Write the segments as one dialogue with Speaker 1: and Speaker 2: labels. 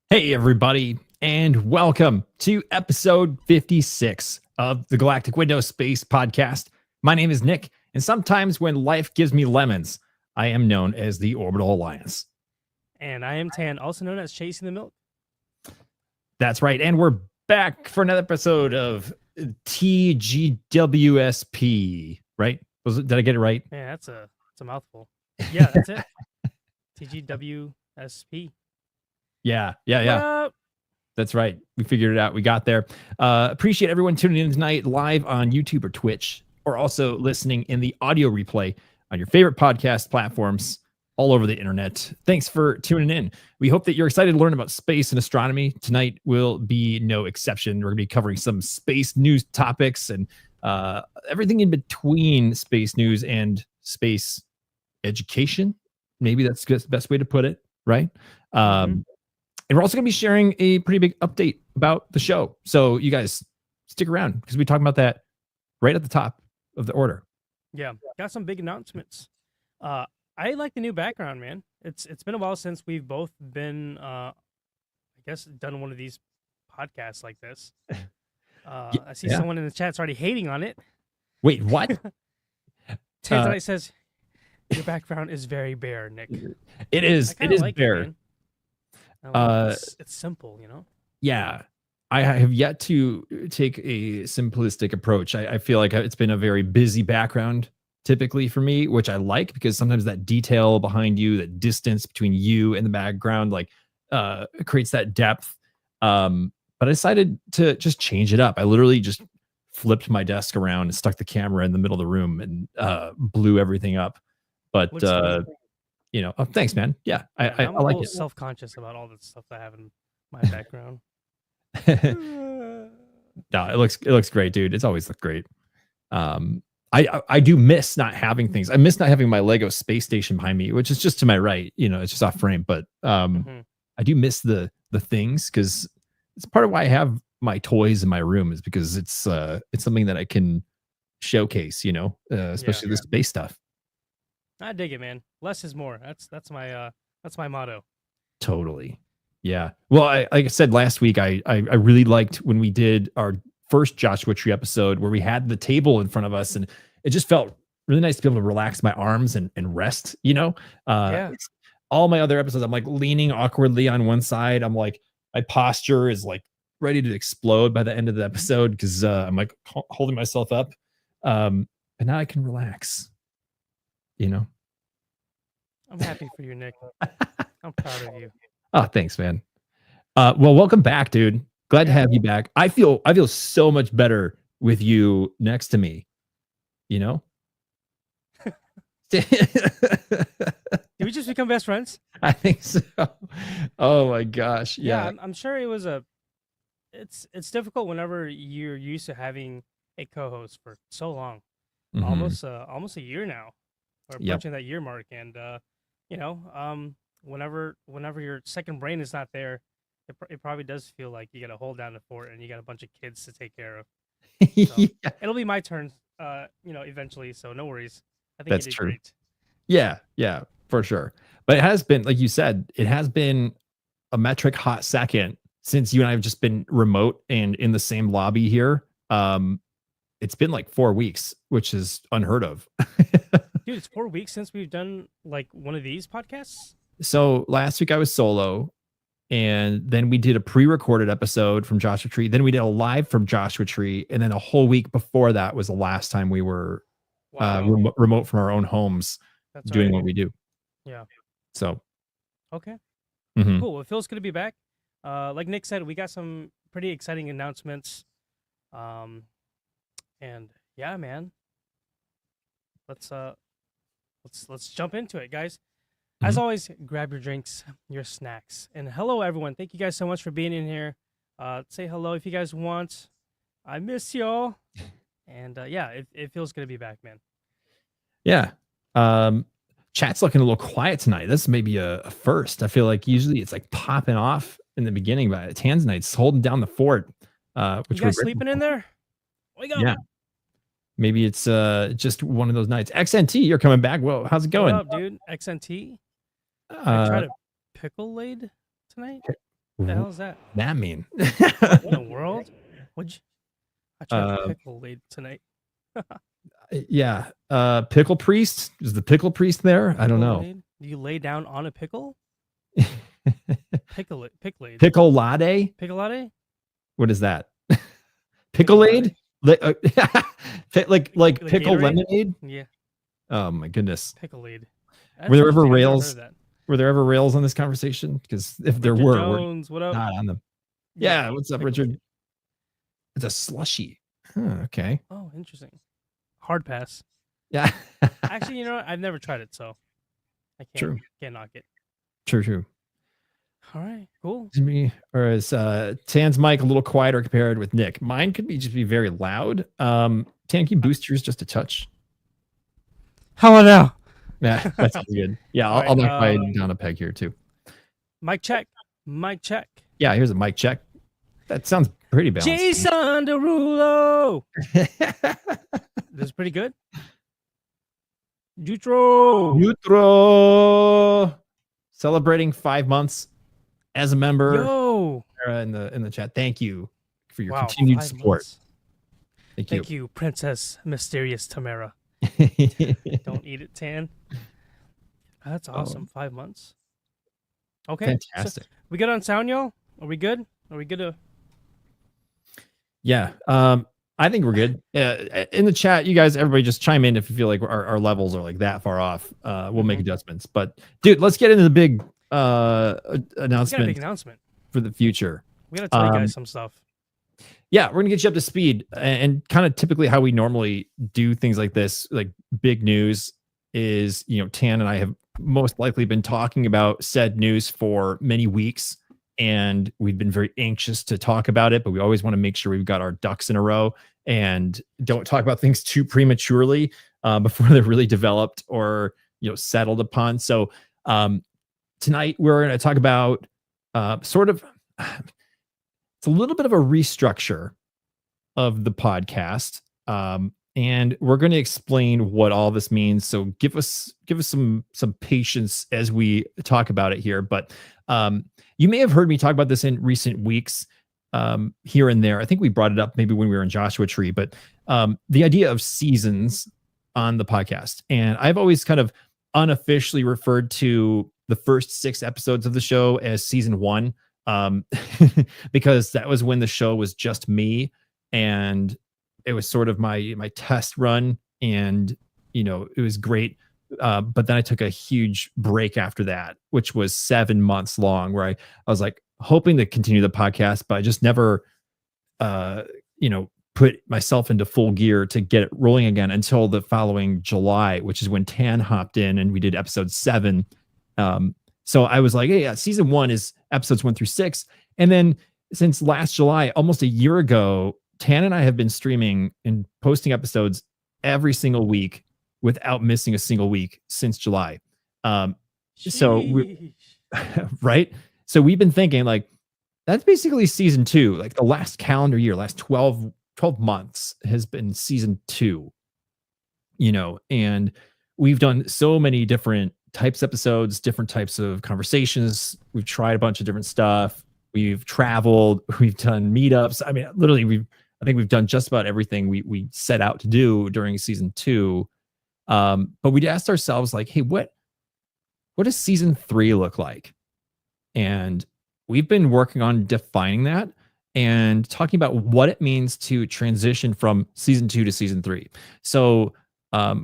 Speaker 1: Hey, everybody, and welcome to episode 56 of the Galactic Window Space Podcast. My name is Nick, and sometimes when life gives me lemons, I am known as the Orbital Alliance.
Speaker 2: And I am Tan, also known as Chasing the Milk.
Speaker 1: That's right, and we're back for another episode of TGWSP, right? Did I get it right?
Speaker 2: Yeah, it's a mouthful. Yeah, that's it. TGWSP.
Speaker 1: Yeah.
Speaker 2: What up?
Speaker 1: That's right. We figured it out. We got there. Appreciate everyone tuning in tonight live on YouTube or Twitch, or also listening in the audio replay on your favorite podcast platforms all over the internet. Thanks for tuning in. We hope that you're excited to learn about space and astronomy. Tonight will be no exception. We're going to be covering some space news topics and everything in between space news and space education. Maybe that's the best way to put it, right? And we're also going to be sharing a pretty big update about the show. So you guys stick around because we talk about that right at the top of the order.
Speaker 2: Yeah, got some big announcements. I like the new background, man. It's been a while since we've both been, I guess, done one of these podcasts like this. I see someone in the chat's already hating on it.
Speaker 1: Wait, what?
Speaker 2: Tanzanite says, your background is very bare, Nick.
Speaker 1: It is. It is like bare.
Speaker 2: It's simple, you know?
Speaker 1: Yeah. I have yet to take a simplistic approach. I feel like it's been a very busy background typically for me, which I like because sometimes that detail behind you, that distance between you and the background, like creates that depth. But I decided to just change it up. I literally just flipped my desk around and stuck the camera in the middle of the room and blew everything up. But you know, thanks, man. Yeah, I like it.
Speaker 2: Self-conscious about all the stuff I have in my background.
Speaker 1: No, it looks great, dude. It's always looked great. I do miss not having things. I miss not having my Lego space station behind me, which is just to my right. You know, it's just off frame. But I do miss the things because it's part of why I have my toys in my room is because it's something that I can showcase. You know, especially the space stuff.
Speaker 2: I dig it, man. Less is more. That's my motto.
Speaker 1: Totally. Yeah. Well, like I said last week, I really liked when we did our first Joshua Tree episode where we had the table in front of us, and it just felt really nice to be able to relax my arms and rest. You know. All my other episodes, I'm like leaning awkwardly on one side. I'm like my posture is like ready to explode by the end of the episode because I'm like holding myself up. But now I can relax. You know,
Speaker 2: I'm happy for you, Nick. I'm proud of you.
Speaker 1: Oh, thanks, man. Well, welcome back, dude. Glad to have you back. I feel so much better with you next to me. You know?
Speaker 2: Did we just become best friends?
Speaker 1: I think so. Oh my gosh. Yeah.
Speaker 2: I'm sure it was it's difficult whenever you're used to having a co-host for so long. Almost a year now. We're approaching that year mark, and you know, whenever your second brain is not there, it probably does feel like you got to hold down the fort, and you got a bunch of kids to take care of. So it'll be my turn, you know, eventually. So no worries. I think
Speaker 1: that's
Speaker 2: you did
Speaker 1: true.
Speaker 2: Great.
Speaker 1: Yeah, for sure. But it has been, like you said, it has been a metric hot second since you and I have just been remote and in the same lobby here. It's been like 4 weeks, which is unheard of.
Speaker 2: Dude, it's 4 weeks since we've done like one of these podcasts.
Speaker 1: So last week I was solo, and then we did a pre-recorded episode from Joshua Tree. Then we did a live from Joshua Tree, and then a whole week before that was the last time we were remote from our own homes. That's doing what we do.
Speaker 2: Yeah.
Speaker 1: So.
Speaker 2: Okay. Cool. It feels good to be back. Like Nick said, we got some pretty exciting announcements. And yeah, man. Let's jump into it, guys. As always, grab your drinks, your snacks. And hello, everyone. Thank you guys so much for being in here. Say hello if you guys want. I miss y'all. And yeah, it feels good to be back, man.
Speaker 1: Yeah. Chat's looking a little quiet tonight. This may be a first. I feel like usually it's like popping off in the beginning, but Tanzanite's holding down the fort.
Speaker 2: Which you guys sleeping in there? Wake up.
Speaker 1: Yeah. Maybe it's just one of those nights. XNT, you're coming back. Well, how's it going?
Speaker 2: What up, dude? XNT? I tried a pickle laid tonight. What the hell is that?
Speaker 1: That mean?
Speaker 2: What in the world? What'd you? I tried pickle late tonight.
Speaker 1: Yeah. Pickle priest? Is the pickle priest there? I don't know.
Speaker 2: Do you lay down on a pickle? Pickle latte.
Speaker 1: Pickle latte?
Speaker 2: Pickle latte?
Speaker 1: What is that? Pickleade? Like pickle
Speaker 2: Gatorade?
Speaker 1: lemonade?
Speaker 2: Yeah.
Speaker 1: Oh my goodness.
Speaker 2: Pickleade.
Speaker 1: Were there ever rails? Were there ever rails on this conversation? Because if there were,
Speaker 2: Jones, what up?
Speaker 1: not on them. Yeah, what's up, Richard? It's a slushy. Huh, okay.
Speaker 2: Oh, interesting. Hard pass.
Speaker 1: Yeah.
Speaker 2: Actually, you know what? I've never tried it, so I can't knock it.
Speaker 1: True.
Speaker 2: All right, cool.
Speaker 1: Or is Tan's mic a little quieter compared with Nick? Mine could just be very loud. Tan, can you boost yours just a touch?
Speaker 2: How about now?
Speaker 1: Yeah, that's good. Yeah, I'll knock mine down a peg here too.
Speaker 2: Mic check.
Speaker 1: Yeah, here's a mic check. That sounds pretty balanced.
Speaker 2: Jason Derulo. This is pretty good.
Speaker 1: Jutro. Celebrating 5 months as a member.
Speaker 2: Yo.
Speaker 1: In the chat. Thank you for your continued support.
Speaker 2: Thank you, Princess Mysterious Tamara. Don't eat it, Tan. That's awesome. 5 months. Okay.
Speaker 1: Fantastic.
Speaker 2: So we good on sound, y'all? Are we good? Are we good to...
Speaker 1: Yeah. I think we're good. In the chat, you guys, everybody just chime in if you feel like our levels are like that far off. We'll make adjustments. But dude, let's get into the big announcement.
Speaker 2: A big announcement
Speaker 1: for the future.
Speaker 2: We gotta tell you guys some stuff.
Speaker 1: Yeah, we're gonna get you up to speed and kind of typically how we normally do things like this, like big news is, Tan and I have most likely been talking about said news for many weeks. And we've been very anxious to talk about it, but we always want to make sure we've got our ducks in a row and don't talk about things too prematurely before they're really developed or settled upon. So tonight we're going to talk about it's a little bit of a restructure of the podcast, and we're going to explain what all this means. So give us some patience as we talk about it here, but. You may have heard me talk about this in recent weeks here and there. I think we brought it up maybe when we were in Joshua Tree, but the idea of seasons on the podcast. And I've always kind of unofficially referred to the first 6 episodes of the show as season 1 because that was when the show was just me. And it was sort of my test run. And, it was great. But then I took a huge break after that, which was 7 months long, where I was like hoping to continue the podcast, but I just never, put myself into full gear to get it rolling again until the following July, which is when Tan hopped in and we did episode 7. So I was like, hey, yeah, season 1 is episodes 1 through 6. And then since last July, almost a year ago, Tan and I have been streaming and posting episodes every single week without missing a single week since July. So right. So we've been thinking like, that's basically season 2, like the last calendar year, last 12 months has been season 2, and we've done so many different types of episodes, different types of conversations. We've tried a bunch of different stuff. We've traveled, we've done meetups. I mean, literally I think we've done just about everything we set out to do during season 2. But we asked ourselves like, hey, what does season 3 look like? And we've been working on defining that and talking about what it means to transition from season 2 to season 3. So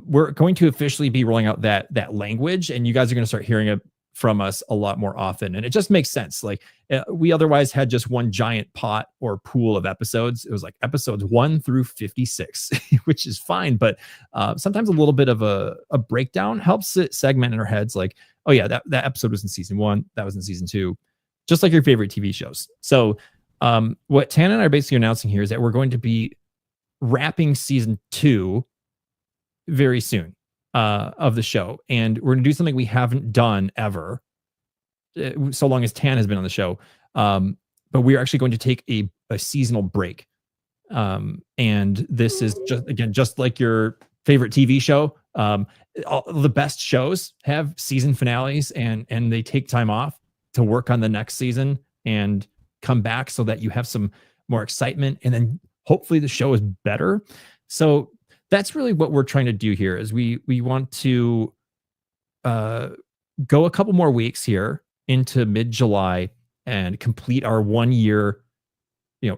Speaker 1: we're going to officially be rolling out that language, and you guys are going to start hearing it from us a lot more often. And it just makes sense. Like we otherwise had just one giant pot or pool of episodes. It was like episodes 1 through 56, which is fine. But sometimes a little bit of a breakdown helps it segment in our heads. Like, oh yeah, that episode was in season 1. That was in season 2, just like your favorite TV shows. So what Tan and I are basically announcing here is that we're going to be wrapping season 2 very soon. Of the show, and we're gonna do something we haven't done ever, so long as Tan has been on the show. But we're actually going to take a seasonal break, and this is just like your favorite TV show. All the best shows have season finales, and they take time off to work on the next season. and come back so that you have some more excitement, and then hopefully the show is better. So that's really what we're trying to do here is we want to go a couple more weeks here into mid-July and complete our 1 year,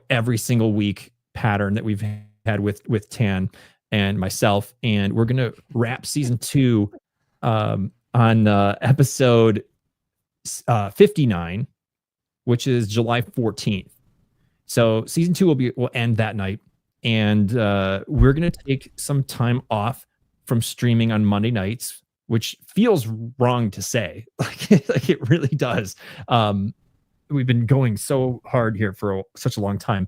Speaker 1: every single week pattern that we've had with Tan and myself. And we're going to wrap season 2 on episode 59, which is July 14th. So season 2 will end that night. And we're going to take some time off from streaming on Monday nights, which feels wrong to say. Like it really does. We've been going so hard here for such a long time.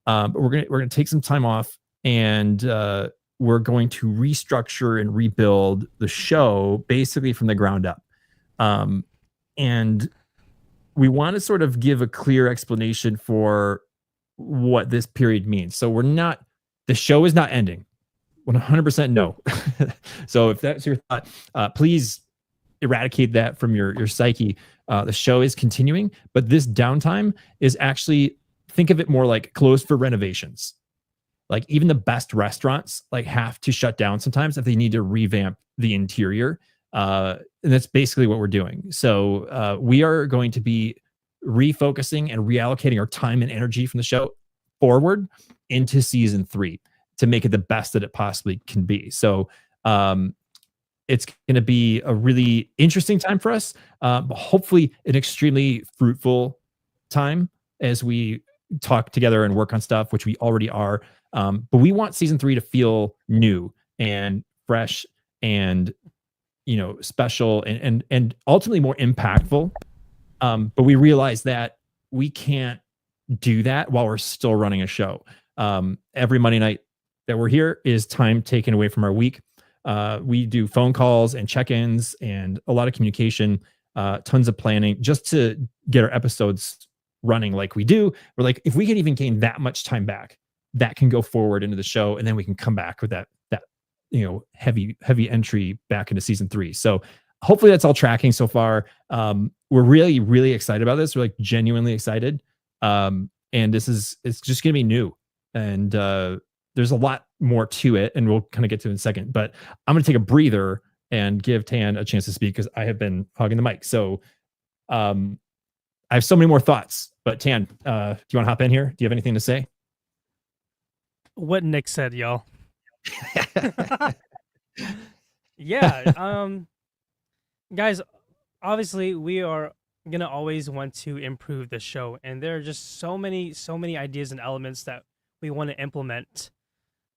Speaker 1: But we're gonna take some time off, and we're going to restructure and rebuild the show basically from the ground up. And we want to sort of give a clear explanation for what this period means. So the show is not ending. 100% no. So if that's your thought, please eradicate that from your psyche. The show is continuing, but this downtime is actually, think of it more like closed for renovations. Like even the best restaurants have to shut down sometimes if they need to revamp the interior. And that's basically what we're doing. So we are going to be refocusing and reallocating our time and energy from the show forward into season 3 to make it the best that it possibly can be. So it's going to be a really interesting time for us, but hopefully an extremely fruitful time as we talk together and work on stuff, which we already are. But we want season 3 to feel new and fresh and special and ultimately more impactful. But we realize that we can't do that while we're still running a show. Every Monday night that we're here is time taken away from our week. We do phone calls and check-ins and a lot of communication, tons of planning just to get our episodes running like we do. We're like, if we can even gain that much time back, that can go forward into the show, and then we can come back with that heavy entry back into season 3. So hopefully that's all tracking so far. We're really, really excited about this. We're genuinely excited. And it's just gonna be new. And there's a lot more to it, and we'll kind of get to it in a second. But I'm gonna take a breather and give Tan a chance to speak because I have been hogging the mic. So I have so many more thoughts. But Tan, do you want to hop in here? Do you have anything to say?
Speaker 2: What Nick said, y'all. Yeah. Guys, obviously we are gonna always want to improve the show, and there are just so many ideas and elements that we want to implement.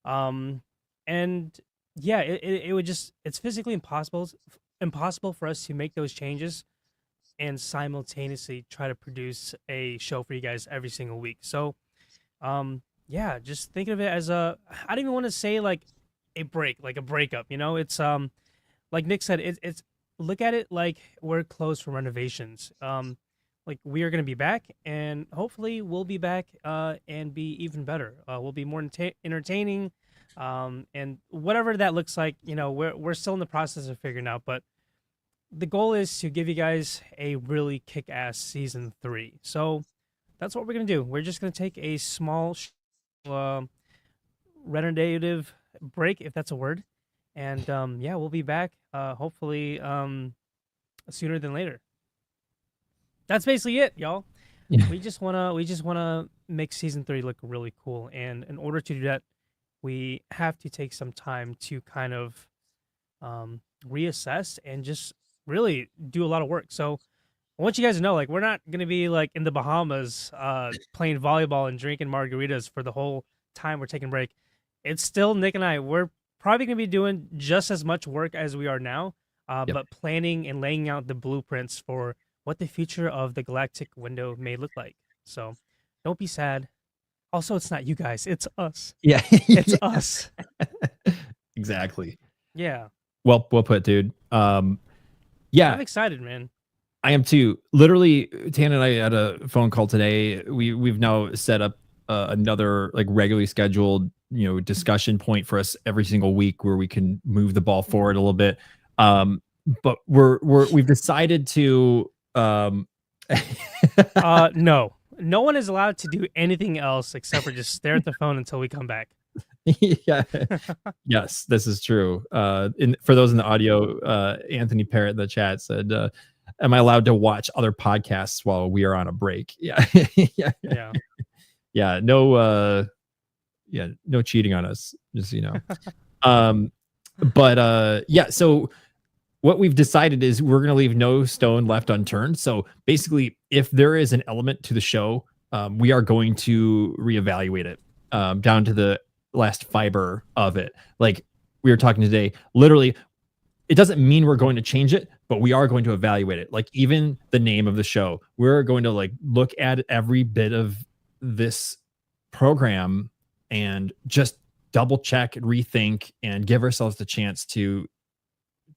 Speaker 2: And yeah, it would just, it's physically impossible for us to make those changes and simultaneously try to produce a show for you guys every single week. So yeah, just think of it as I don't even want to say a break, like a breakup, it's like Nick said, it's look at it like we're closed for renovations. Like we are going to be back, and hopefully we'll be back and be even better. We'll be more entertaining, and whatever that looks like, we're still in the process of figuring out. But the goal is to give you guys a really kick-ass season 3. So that's what we're going to do. We're just going to take a small renovative break, if that's a word. And yeah, we'll be back hopefully sooner than later. That's basically it, y'all.
Speaker 1: Yeah.
Speaker 2: We just wanna make season 3 look really cool, and in order to do that, we have to take some time to kind of reassess and just really do a lot of work. So I want you guys to know, we're not gonna be in the Bahamas playing volleyball and drinking margaritas for the whole time we're taking a break. It's still Nick and I. We're probably gonna be doing just as much work as we are now, but planning and laying out the blueprints for what the future of the Galactic window may look like. So don't be sad. Also, it's not you guys, it's us.
Speaker 1: Yeah.
Speaker 2: It's us.
Speaker 1: Exactly.
Speaker 2: Yeah.
Speaker 1: Well put, dude. Yeah.
Speaker 2: I'm excited, man.
Speaker 1: I am too. Literally, Tan and I had a phone call today. We've now set up another regularly scheduled, discussion point for us every single week where we can move the ball forward a little bit. But we've decided to
Speaker 2: No. No one is allowed to do anything else except for just stare at the phone until we come back.
Speaker 1: Yeah. Yes, this is true. For those in the audio, Anthony Parrott in the chat said, "Am I allowed to watch other podcasts while we are on a break?" Yeah, yeah,
Speaker 2: Yeah.
Speaker 1: yeah. No, yeah, no cheating on us. Just but yeah. So what we've decided is we're going to leave no stone left unturned. So basically, if there is an element to the show, we are going to reevaluate it down to the last fiber of it. Like we were talking today, literally, it doesn't mean we're going to change it, but we are going to evaluate it. Like even the name of the show, we're going to like look at every bit of this program and just double check, rethink, and give ourselves the chance to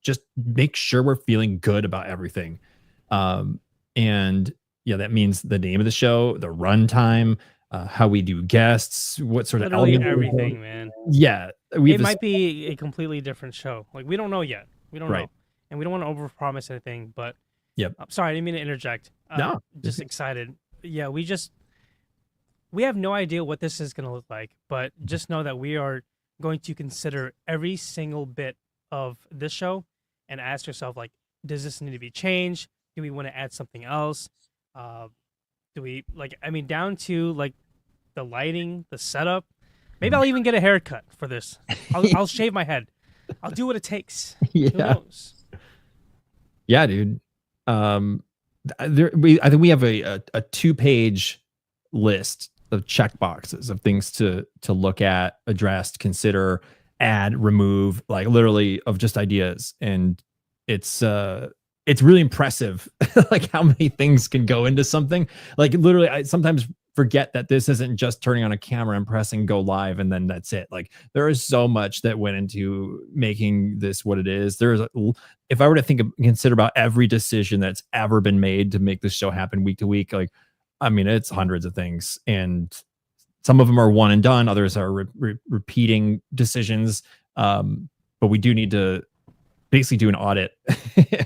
Speaker 1: just make sure we're feeling good about everything. And yeah, that means the name of the show, the runtime, how we do guests, what sort
Speaker 2: Literally
Speaker 1: of element.
Speaker 2: everything, man.
Speaker 1: Yeah,
Speaker 2: it might be a completely different show. Like we don't know yet. We don't
Speaker 1: Right.
Speaker 2: know, and we don't want to overpromise anything. But
Speaker 1: Yep.
Speaker 2: I'm sorry, I didn't mean to interject.
Speaker 1: No.
Speaker 2: Just excited. Yeah, we have no idea what this is going to look like, but just know that we are going to consider every single bit of this show and ask yourself, like, does this need to be changed? Do we want to add something else? Do we down to like the lighting, the setup? Maybe I'll even get a haircut for this. I'll shave my head. I'll do what it takes.
Speaker 1: Yeah.
Speaker 2: Who knows?
Speaker 1: Yeah, dude. I think we have a 2-page list of check boxes of things to look at, address, consider, add, remove, like literally of just ideas. And it's really impressive like how many things can go into something. Like literally I sometimes forget that this isn't just turning on a camera and pressing go live and then that's it. Like there is so much that went into making this what it is. If I were to consider about every decision that's ever been made to make this show happen week to week, like I mean, it's hundreds of things, and some of them are one and done. Others are repeating decisions. But we do need to basically do an audit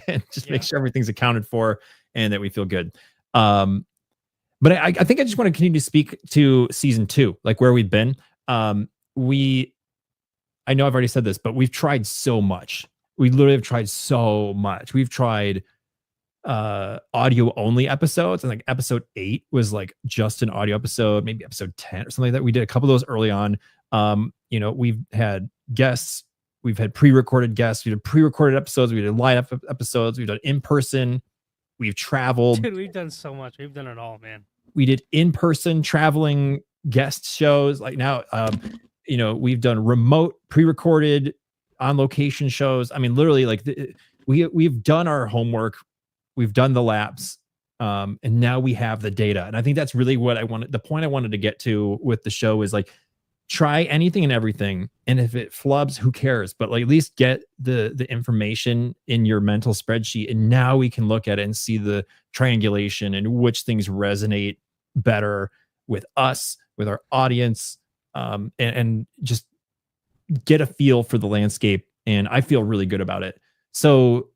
Speaker 1: and just make sure everything's accounted for and that we feel good. But I think I just want to continue to speak to season 2, like where we've been. I know I've already said this, but we've tried so much. We literally have tried so much. We've tried audio only episodes, and like episode 8 was like just an audio episode, maybe episode 10 or something like that. We did a couple of those early on. We've had guests, we've had pre-recorded guests, we did pre-recorded episodes, we did live episodes, we've done in person, we've traveled.
Speaker 2: Dude, we've done so much. We've done it all, man.
Speaker 1: We did in-person traveling guest shows. Like now, we've done remote pre-recorded on location shows. I mean, literally like we've done our homework. We've done the laps, and now we have the data. And I think that's really what the point I wanted to get to with the show is like, try anything and everything. And if it flubs, who cares? But like at least get the information in your mental spreadsheet. And now we can look at it and see the triangulation and which things resonate better with us, with our audience, and just get a feel for the landscape. And I feel really good about it. So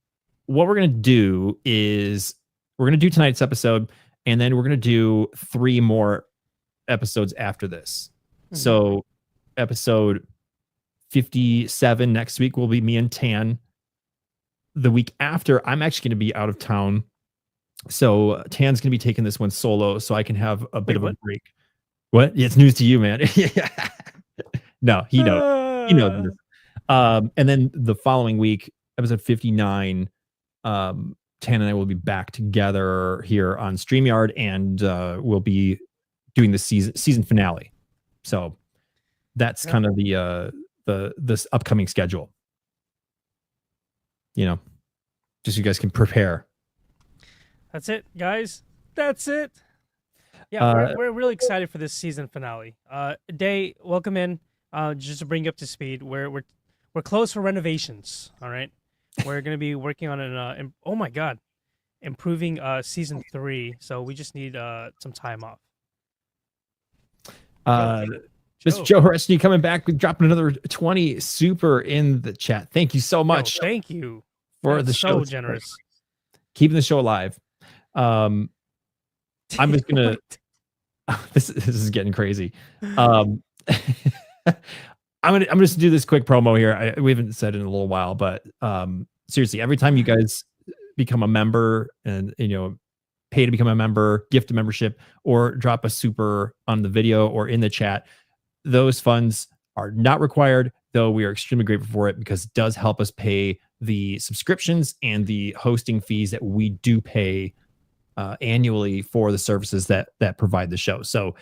Speaker 1: what we're going to do is we're going to do tonight's episode, and then we're going to do 3 more episodes after this. Mm-hmm. So episode 57 next week will be me and Tan. The week after, I'm actually going to be out of town. So Tan's going to be taking this one solo so I can have a bit of a break. What? Yeah, it's news to you, man. No, he knows. He knows. And then the following week, episode 59, Tan and I will be back together here on StreamYard, and we'll be doing the season finale. So that's kind of this upcoming schedule. Just so you guys can prepare.
Speaker 2: That's it, guys. That's it. Yeah, we're really excited for this season finale. Day, welcome in. Just to bring you up to speed, we're closed for renovations. All right, we're gonna be working on an oh my god, improving season 3. So we just need some time off.
Speaker 1: Mr. Joe Horestny coming back with dropping another 20 super in the chat. Thank you so much.
Speaker 2: Thank you
Speaker 1: for the show.
Speaker 2: So generous.
Speaker 1: Keeping the show alive. I'm just gonna. This is getting crazy. I'm gonna just do this quick promo here. We haven't said it in a little while, but seriously, every time you guys become a member and pay to become a member, gift a membership, or drop a super on the video or in the chat, those funds are not required, though we are extremely grateful for it because it does help us pay the subscriptions and the hosting fees that we do pay annually for the services that provide the show. So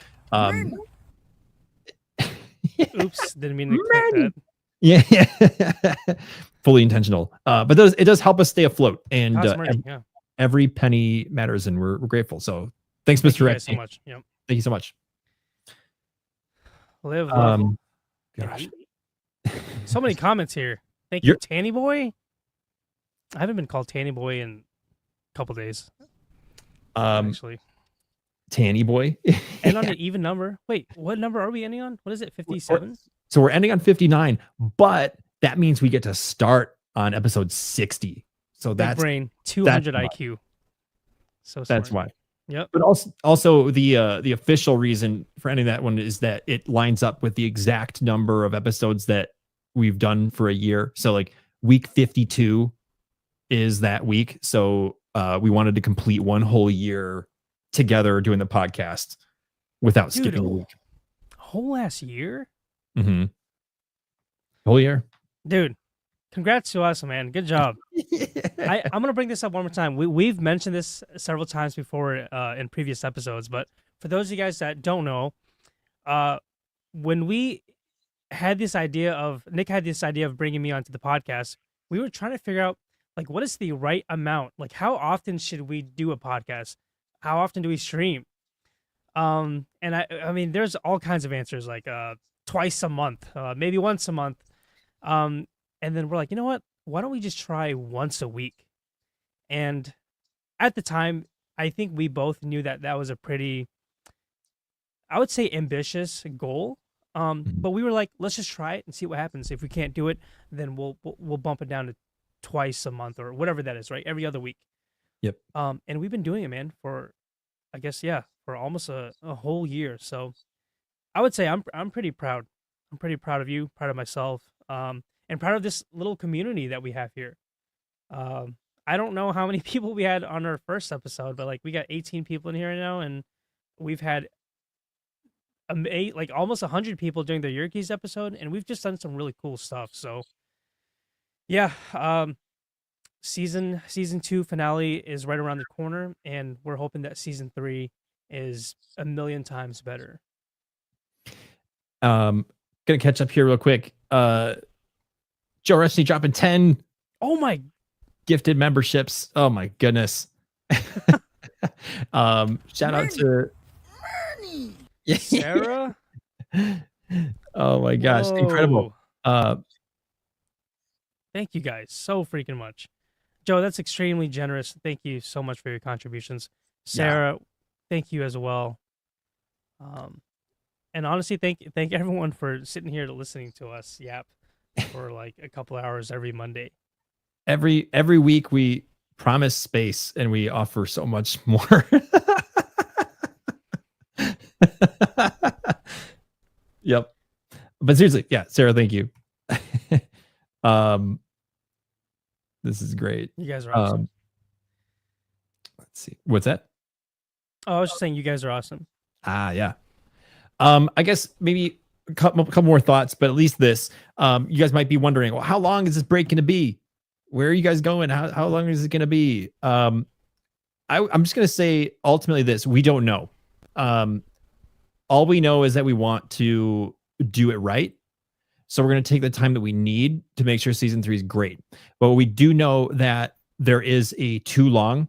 Speaker 2: oops, didn't mean to click that.
Speaker 1: Yeah. Fully intentional. But it does help us stay afloat, and every penny matters, and we're grateful. So thanks, Mr. Rex.
Speaker 2: So much. Yep.
Speaker 1: Thank you so much.
Speaker 2: Live.
Speaker 1: Gosh.
Speaker 2: So many comments here. Thank you, Tanny Boy. I haven't been called Tanny Boy in a couple days. Actually.
Speaker 1: Tanny Boy.
Speaker 2: And on an even number. Wait, what number are we ending on? What is it? 57?
Speaker 1: So we're ending on 59, but that means we get to start on episode 60. So that's
Speaker 2: brain 200 IQ. So smart.
Speaker 1: That's why.
Speaker 2: Yep.
Speaker 1: But also the official reason for ending that one is that it lines up with the exact number of episodes that we've done for a year. So like week 52 is that week. So we wanted to complete one whole year together doing the podcast without skipping a week.
Speaker 2: Whole ass year?
Speaker 1: Mm-hmm. Whole year.
Speaker 2: Dude, congrats to us, man. Good job. I'm going to bring this up one more time. We've mentioned this several times before in previous episodes, but for those of you guys that don't know, when we had this idea of, Nick had this idea of bringing me onto the podcast, we were trying to figure out, like, what is the right amount? Like, how often should we do a podcast? How often do we stream? And I mean, there's all kinds of answers, like twice a month, maybe once a month. And then we're like, you know what? Why don't we just try once a week? And at the time, I think we both knew that that was a pretty, I would say, ambitious goal. But we were like, let's just try it and see what happens. If we can't do it, then we'll bump it down to twice a month or whatever that is, right? Every other week.
Speaker 1: Yep.
Speaker 2: And we've been doing it, man, for, I guess, for almost a whole year. So I would say I'm pretty proud. I'm pretty proud of you, proud of myself, and proud of this little community that we have here. I don't know how many people we had on our first episode, but like we got 18 people in here right now, and we've had like almost 100 people during the Yerkes episode, and we've just done some really cool stuff. So yeah, season 2 finale is right around the corner, and we're hoping that season 3 is a million times better.
Speaker 1: Gonna catch up here real quick. Joe Resney dropping 10 gifted memberships. Oh my goodness. Shout out to
Speaker 2: Sarah.
Speaker 1: Oh my gosh. Whoa. Incredible.
Speaker 2: Thank you guys so freaking much. Joe, that's extremely generous. Thank you so much for your contributions. Sarah, thank you as well. And honestly, thank everyone for sitting here listening to us yap for like a couple hours every Monday.
Speaker 1: Every week we promise space and we offer so much more. Yep. But seriously, Sarah, thank you. This is great.
Speaker 2: You guys are awesome.
Speaker 1: Let's see. What's that?
Speaker 2: Oh, I was just saying you guys are awesome.
Speaker 1: Yeah. I guess maybe a couple more thoughts, but at least this. You guys might be wondering, well, how long is this break going to be? Where are you guys going? How long is it going to be? I'm just going to say ultimately this. We don't know. All we know is that we want to do it right. So we're going to take the time that we need to make sure season 3 is great. But we do know that there is a too long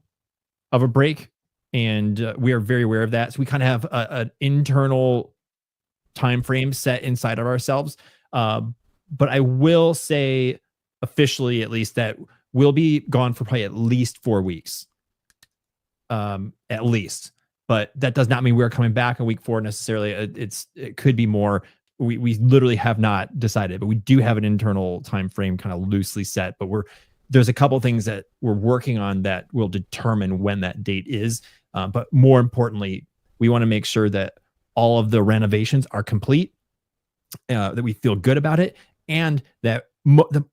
Speaker 1: of a break, and we are very aware of that. So we kind of have an internal time frame set inside of ourselves. But I will say officially, at least, that we'll be gone for probably at least 4 weeks. At least. But that does not mean we're coming back in week 4 necessarily. It could be more. We literally have not decided, but we do have an internal time frame kind of loosely set. But there's a couple things that we're working on that will determine when that date is. But more importantly, we want to make sure that all of the renovations are complete, that we feel good about it, and that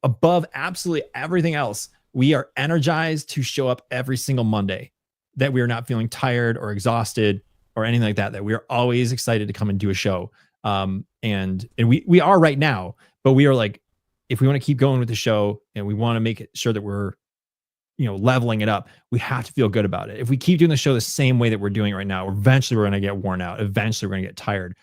Speaker 1: above absolutely everything else, we are energized to show up every single Monday, that we are not feeling tired or exhausted or anything like that, that we are always excited to come and do a show. And we are right now, but we are like, if we want to keep going with the show and we want to make it sure that we're, leveling it up, we have to feel good about it. If we keep doing the show the same way that we're doing it right now, eventually we're going to get worn out. Eventually we're going to get tired.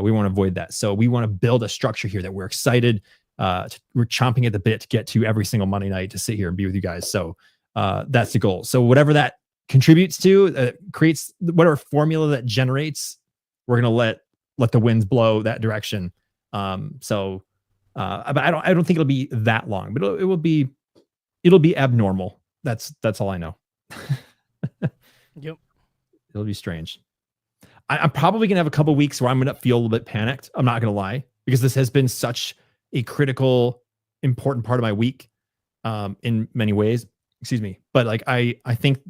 Speaker 1: We want to avoid that. So we want to build a structure here that we're excited. We're chomping at the bit to get to every single Monday night to sit here and be with you guys. So that's the goal. So whatever that contributes to, creates whatever formula that generates, we're going to let the winds blow that direction. But I don't think it'll be that long, but it'll be abnormal. That's all I know.
Speaker 2: Yep.
Speaker 1: It'll be strange. I'm probably gonna have a couple weeks where I'm gonna feel a little bit panicked. I'm not gonna lie, because this has been such a critical, important part of my week, in many ways. Excuse me. But like I think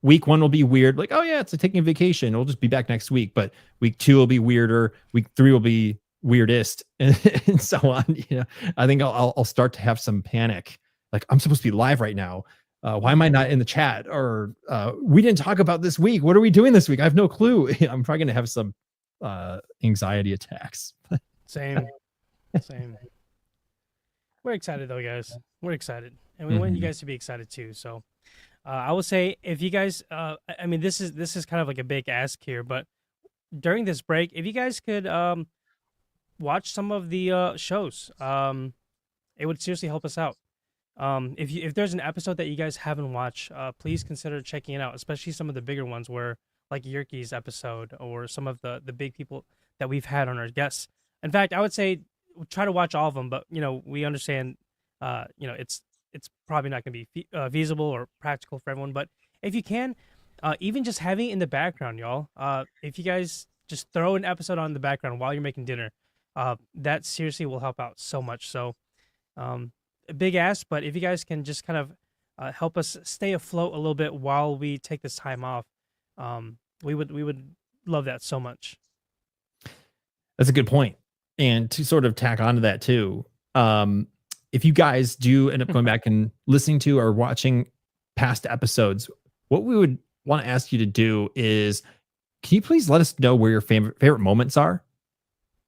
Speaker 1: week 1 will be weird. Like, oh yeah, it's like taking a vacation. We'll just be back next week. But week 2 will be weirder. Week 3 will be weirdest, and so on. I think I'll start to have some panic. Like, I'm supposed to be live right now. Why am I not in the chat? Or we didn't talk about this week. What are we doing this week? I have no clue. I'm probably going to have some anxiety attacks.
Speaker 2: Same. We're excited though, guys. We're excited, and we want you guys to be excited too. So I will say, if you guys, I mean, this is kind of like a big ask here, but during this break, if you guys could watch some of the shows, it would seriously help us out. If there's an episode that you guys haven't watched, please consider checking it out, especially some of the bigger ones, where like Yerke's episode, or some of the big people that we've had on our guests. In fact, I would say try to watch all of them, but we understand, it's probably not going to be feasible or practical for everyone. But if you can, even just having it in the background, y'all, if you guys just throw an episode on the background while you're making dinner, that seriously will help out so much. So, a big ask, but if you guys can just kind of help us stay afloat a little bit while we take this time off, we would love that so much.
Speaker 1: That's a good point. And to sort of tack onto that too, if you guys do end up going back and listening to or watching past episodes, what we would want to ask you to do is, can you please let us know where your favorite moments are?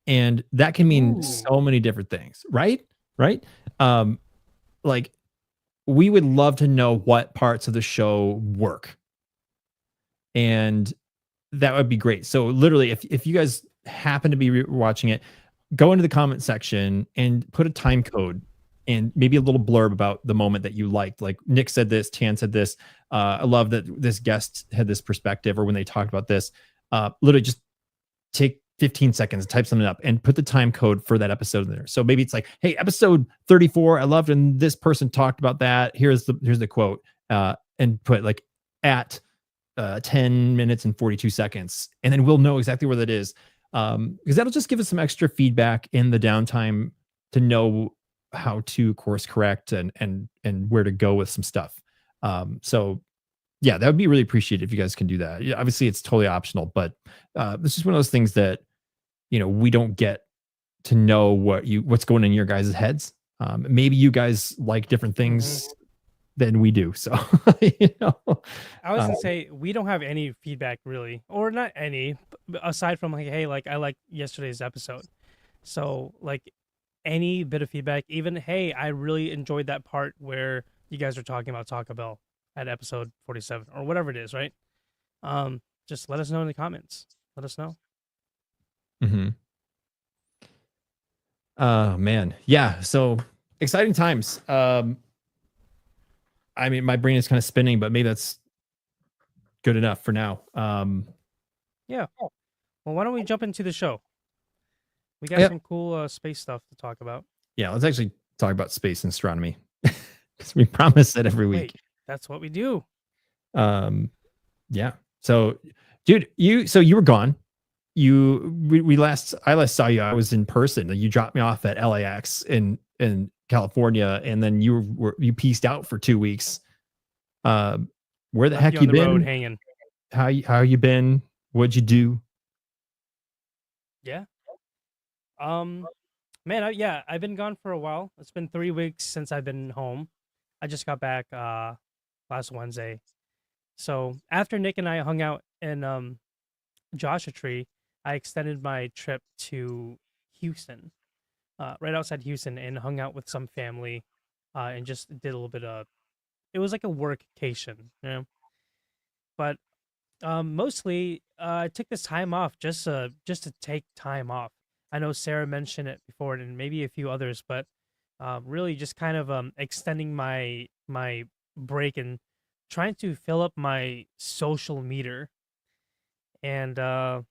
Speaker 1: And that can mean so many different things, right? Like, we would love to know what parts of the show work, and that would be great. So literally, if you guys happen to be watching it, go into the comment section and put a time code and maybe a little blurb about the moment that you liked. Like, Nick said this, Tan said this. I love that this guest had this perspective, or when they talked about this, literally just take 15 seconds, type something up, and put the time code for that episode in there. So maybe it's like, hey, episode 34, I loved, and this person talked about that. Here's the quote, and put like at 10 minutes and 42 seconds. And then we'll know exactly where that is. Because that'll just give us some extra feedback in the downtime to know how to course correct and where to go with some stuff. So yeah, that would be really appreciated if you guys can do that. Yeah, obviously it's totally optional, but this is one of those things that, we don't get to know what's going in your guys' heads. Maybe you guys like different things than we do. So,
Speaker 2: I was gonna say, we don't have any feedback really, or not any, aside from like, hey, like, I like yesterday's episode. So like, any bit of feedback, even, hey, I really enjoyed that part where you guys are talking about Taco Bell at episode 47 or whatever it is, right? Just let us know in the comments. Let us know.
Speaker 1: Man. Yeah. So exciting times. I mean, my brain is kind of spinning, but maybe that's good enough for now.
Speaker 2: Yeah. Well, why don't we jump into the show? We got some cool space stuff to talk about.
Speaker 1: Yeah, let's actually talk about space and astronomy. Because we promise that every week.
Speaker 2: That's what we do.
Speaker 1: Yeah. So, dude, you were gone. I last saw you, I was in person. You dropped me off at LAX in California, and then you pieced out for 2 weeks. Where the heck you been?
Speaker 2: Road hanging.
Speaker 1: How you been? What'd you do?
Speaker 2: Yeah. Um, man, yeah, I've been gone for a while. It's been 3 weeks since I've been home. I just got back last Wednesday. So after Nick and I hung out in Joshua Tree, I extended my trip to Houston, right outside Houston, and hung out with some family, and just did a little bit of. It was like a workcation, you know. But mostly, I took this time off just to take time off. I know Sarah mentioned it before, and maybe a few others, but really just kind of extending my break and trying to fill up my social meter. And man,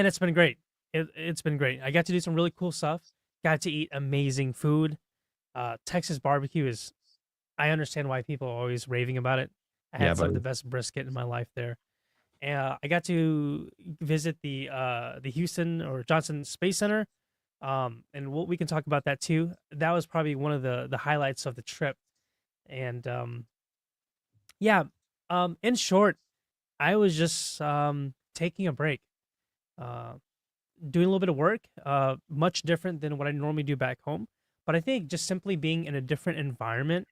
Speaker 2: it's been great. It's been great. I got to do some really cool stuff. Got to eat amazing food. Texas barbecue is. I understand why people are always raving about it. I
Speaker 1: Yeah,
Speaker 2: had some of
Speaker 1: buddy.
Speaker 2: the best brisket in my life there. I got to visit the Houston or Johnson Space Center, and we can talk about that too. That was probably one of the highlights of the trip. And yeah, in short, I was just taking a break, uh, doing a little bit of work, much different than what I normally do back home. But I think just simply being in a different environment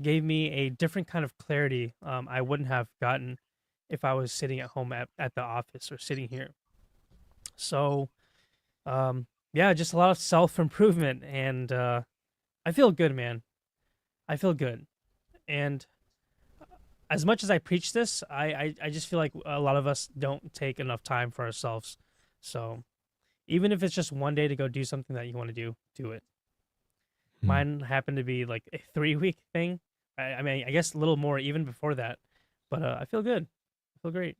Speaker 2: gave me a different kind of clarity I wouldn't have gotten if I was sitting at home at the office or sitting here. So, yeah, just a lot of self improvement, and I feel good, man. I feel good, and as much as I preach this, I just feel like a lot of us don't take enough time for ourselves. So even if it's just one day to go do something that you want to do it.
Speaker 1: Hmm.
Speaker 2: Mine happened to be like a 3 week thing. I mean, I guess a little more even before that, but I feel good. I feel great.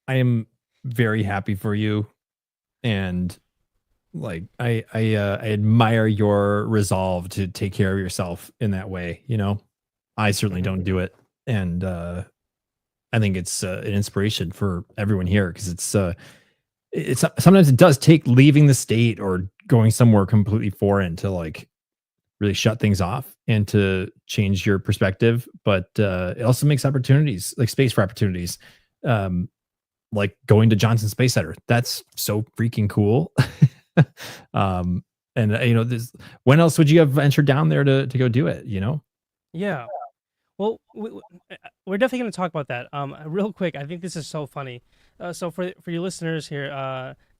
Speaker 1: I am very happy for you, and like I admire your resolve to take care of yourself in that way. I certainly
Speaker 2: Hmm.
Speaker 1: don't do it, and I think it's an inspiration for everyone here because it's sometimes it does take leaving the state or going somewhere completely foreign to like really shut things off and to change your perspective. But it also makes opportunities, like space for opportunities, um, like going to Johnson Space Center. That's so freaking cool. um, and this, when else would you have ventured down there to go do it?
Speaker 2: Yeah. Well, we're definitely going to talk about that. Real quick, I think this is so funny. So for your listeners here,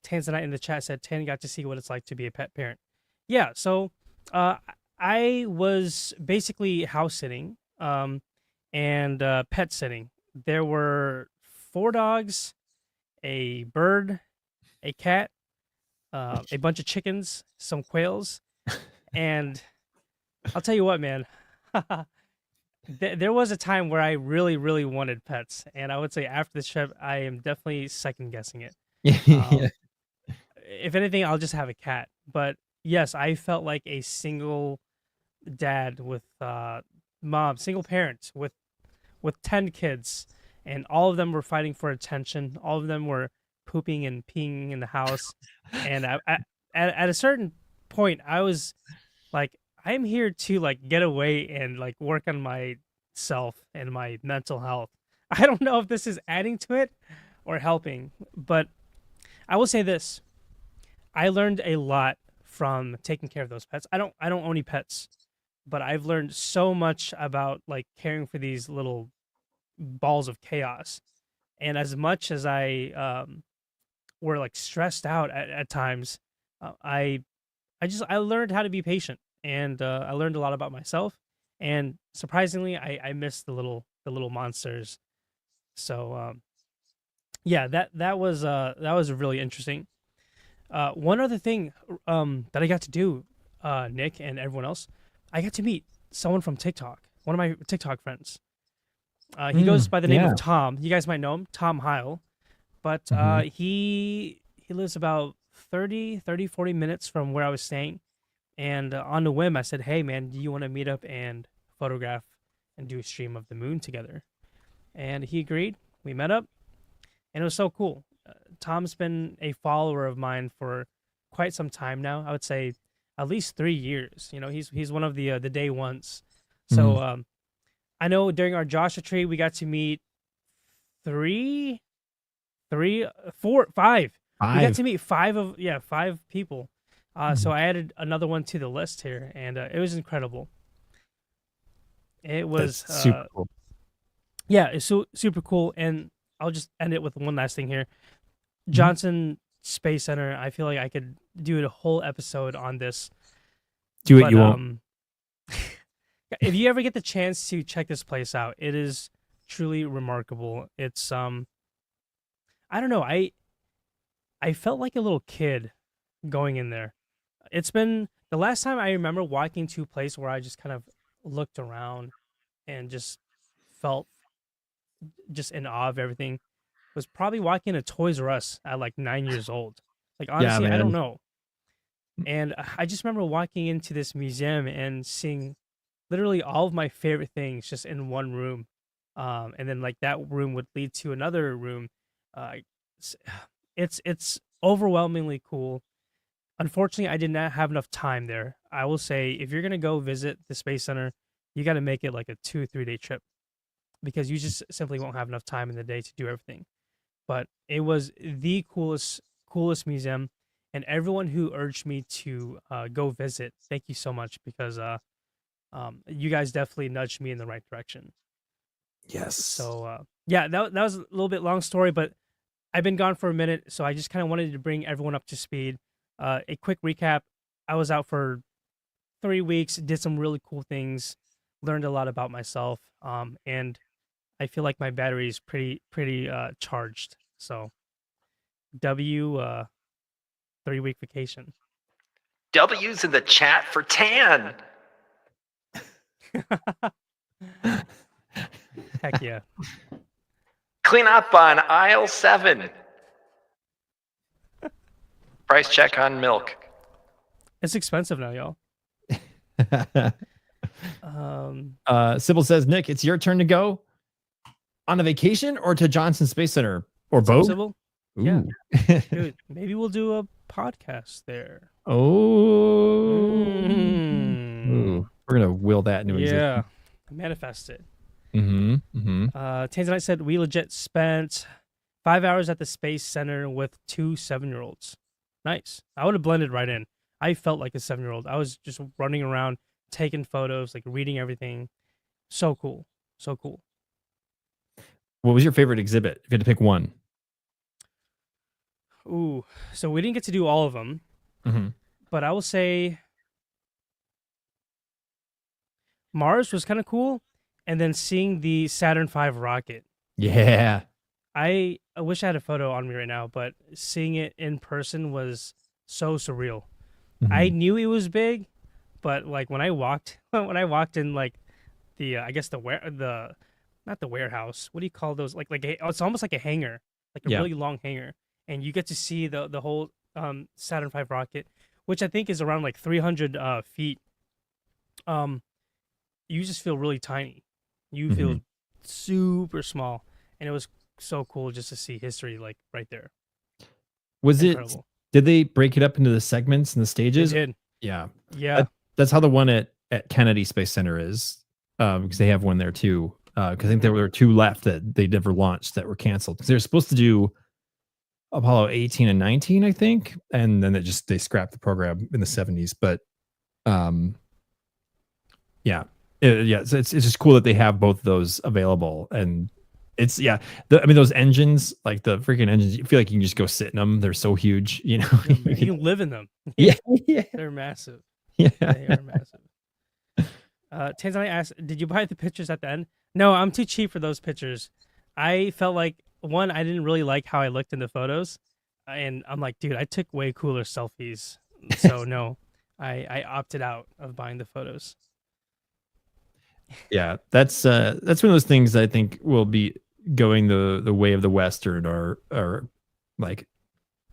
Speaker 2: Tanzanite in the chat said Tan got to see what it's like to be a pet parent. Yeah. So, uh, I was basically house sitting, and pet sitting. There were 4 dogs, a bird, a cat, a bunch of chickens, some quails, and I'll tell you what, man. There was a time where I really, really wanted pets, and I would say after this trip, I am definitely second guessing it.
Speaker 1: Yeah.
Speaker 2: Um, if anything, I'll just have a cat. But yes, I felt like a single dad with mom, single parent with 10 kids, and all of them were fighting for attention. All of them were pooping and peeing in the house, and at a certain point, I was like, I'm here to like get away and like work on myself and my mental health. I don't know if this is adding to it or helping, but I will say this. I learned a lot from taking care of those pets. I don't own any pets, but I've learned so much about like caring for these little balls of chaos. And as much as I were like stressed out at times, I I learned how to be patient, and I learned a lot about myself. And surprisingly, I missed the little monsters. So yeah, that was really interesting. One other thing that I got to do, Nick and everyone else, I got to meet someone from TikTok, one of my TikTok friends. He goes by the name of
Speaker 1: Yeah.
Speaker 2: Tom. You guys might know him, Tom Heil. But
Speaker 1: Hmm.
Speaker 2: he lives about 40 minutes from where I was staying. And on the whim, I said, "Hey, man, do you want to meet up and photograph and do a stream of the moon together?" And he agreed. We met up, and it was so cool. Tom's been a follower of mine for quite some time now. I would say at least 3 years. He's one of the day ones.
Speaker 1: Hmm.
Speaker 2: So I know during our Joshua tree, we got to meet three, three, four, five. We got
Speaker 1: 5.
Speaker 2: to meet five people. So I added another one to the list here, and it was incredible. It was,
Speaker 1: That's super cool.
Speaker 2: yeah, it's super cool. And I'll just end it with one last thing here.
Speaker 1: Mhm.
Speaker 2: Johnson Space Center. I feel like I could do a whole episode on this.
Speaker 1: Do it,
Speaker 2: But
Speaker 1: you won't.
Speaker 2: if you ever get the chance to check this place out, it is truly remarkable. It's I don't know. I felt like a little kid going in there. It's been the last time I remember walking to a place where I just kind of looked around and just felt just in awe of everything was probably walking to Toys R Us at like 9 years old. Like
Speaker 1: Yeah,
Speaker 2: honestly, I don't
Speaker 1: man.
Speaker 2: know. And I just remember walking into this museum and seeing literally all of my favorite things just in one room. And then like that room would lead to another room. Uh, it's it's overwhelmingly cool. Unfortunately, I did not have enough time there. I will say if you're gonna go visit the Space Center, you got to make it like a 2 3 day trip because you just simply won't have enough time in the day to do everything. But it was the coolest museum, and everyone who urged me to go visit, thank you so much because you guys definitely nudged me in the right direction.
Speaker 1: Yes.
Speaker 2: So yeah, that was a little bit long story, but I've been gone for a minute, so I just kind of wanted to bring everyone up to speed. A quick recap: I was out for 3 weeks, did some really cool things, learned a lot about myself, and I feel like my battery is pretty charged. So W 3 week vacation.
Speaker 3: W's in the chat for tan.
Speaker 2: Heck yeah.
Speaker 3: Clean up on aisle 7. Price check on milk.
Speaker 2: It's expensive now, y'all.
Speaker 1: Sybil says, Nick, it's your turn to go on a vacation or to Johnson Space Center or both.
Speaker 2: Sybil? Yeah. Dude, maybe we'll do a podcast there.
Speaker 1: Ooh. We're gonna will that into existence.
Speaker 2: Yeah. Manifest it.
Speaker 1: Mm-hmm.
Speaker 2: Tanzanite said we legit spent 5 hours at the Space Center with 2 7-year-olds. Nice. I would have blended right in. I felt like a 7-year-old. I was just running around, taking photos, like reading everything. So cool. So cool.
Speaker 1: What was your favorite exhibit? If you had to pick one.
Speaker 2: Ooh, so we didn't get to do all of them, but I will say Mars was kind of cool, and then seeing the Saturn V rocket.
Speaker 1: Yeah.
Speaker 2: I wish I had a photo on me right now, but seeing it in person was so surreal. I knew it was big, but like when I walked in like the I guess the not the warehouse. What do you call those? Like it's almost like a hangar, like a really long hangar, and you get to see the whole Saturn V rocket, which I think is around like 300 feet. You just feel really tiny. You feel super small, and it was so cool just to see history like right there.
Speaker 1: Was incredible. Did they break it up into the segments and the stages?
Speaker 2: They did.
Speaker 1: Yeah.
Speaker 2: Yeah.
Speaker 1: That's how the one at Kennedy Space Center is, because they have one there too. Because I think there were 2 left that they never launched that were canceled. Because they were supposed to do Apollo 18 and 19, I think, and then they scrapped the program in the 70s. But yeah, it's just cool that they have both of those available. And it's those engines, like the freaking engines, you feel like you can just go sit in them. They're so huge, you know.
Speaker 2: You can live in them.
Speaker 1: Yeah.
Speaker 2: They're massive.
Speaker 1: Yeah,
Speaker 2: they are massive. Tanzania asked, "Did you buy the pictures at the end?" No, I'm too cheap for those pictures. I felt like one, I didn't really like how I looked in the photos, and I'm like, dude, I took way cooler selfies. So no, I opted out of buying the photos.
Speaker 1: Yeah, that's one of those things I think will be going the way of the Western, or like,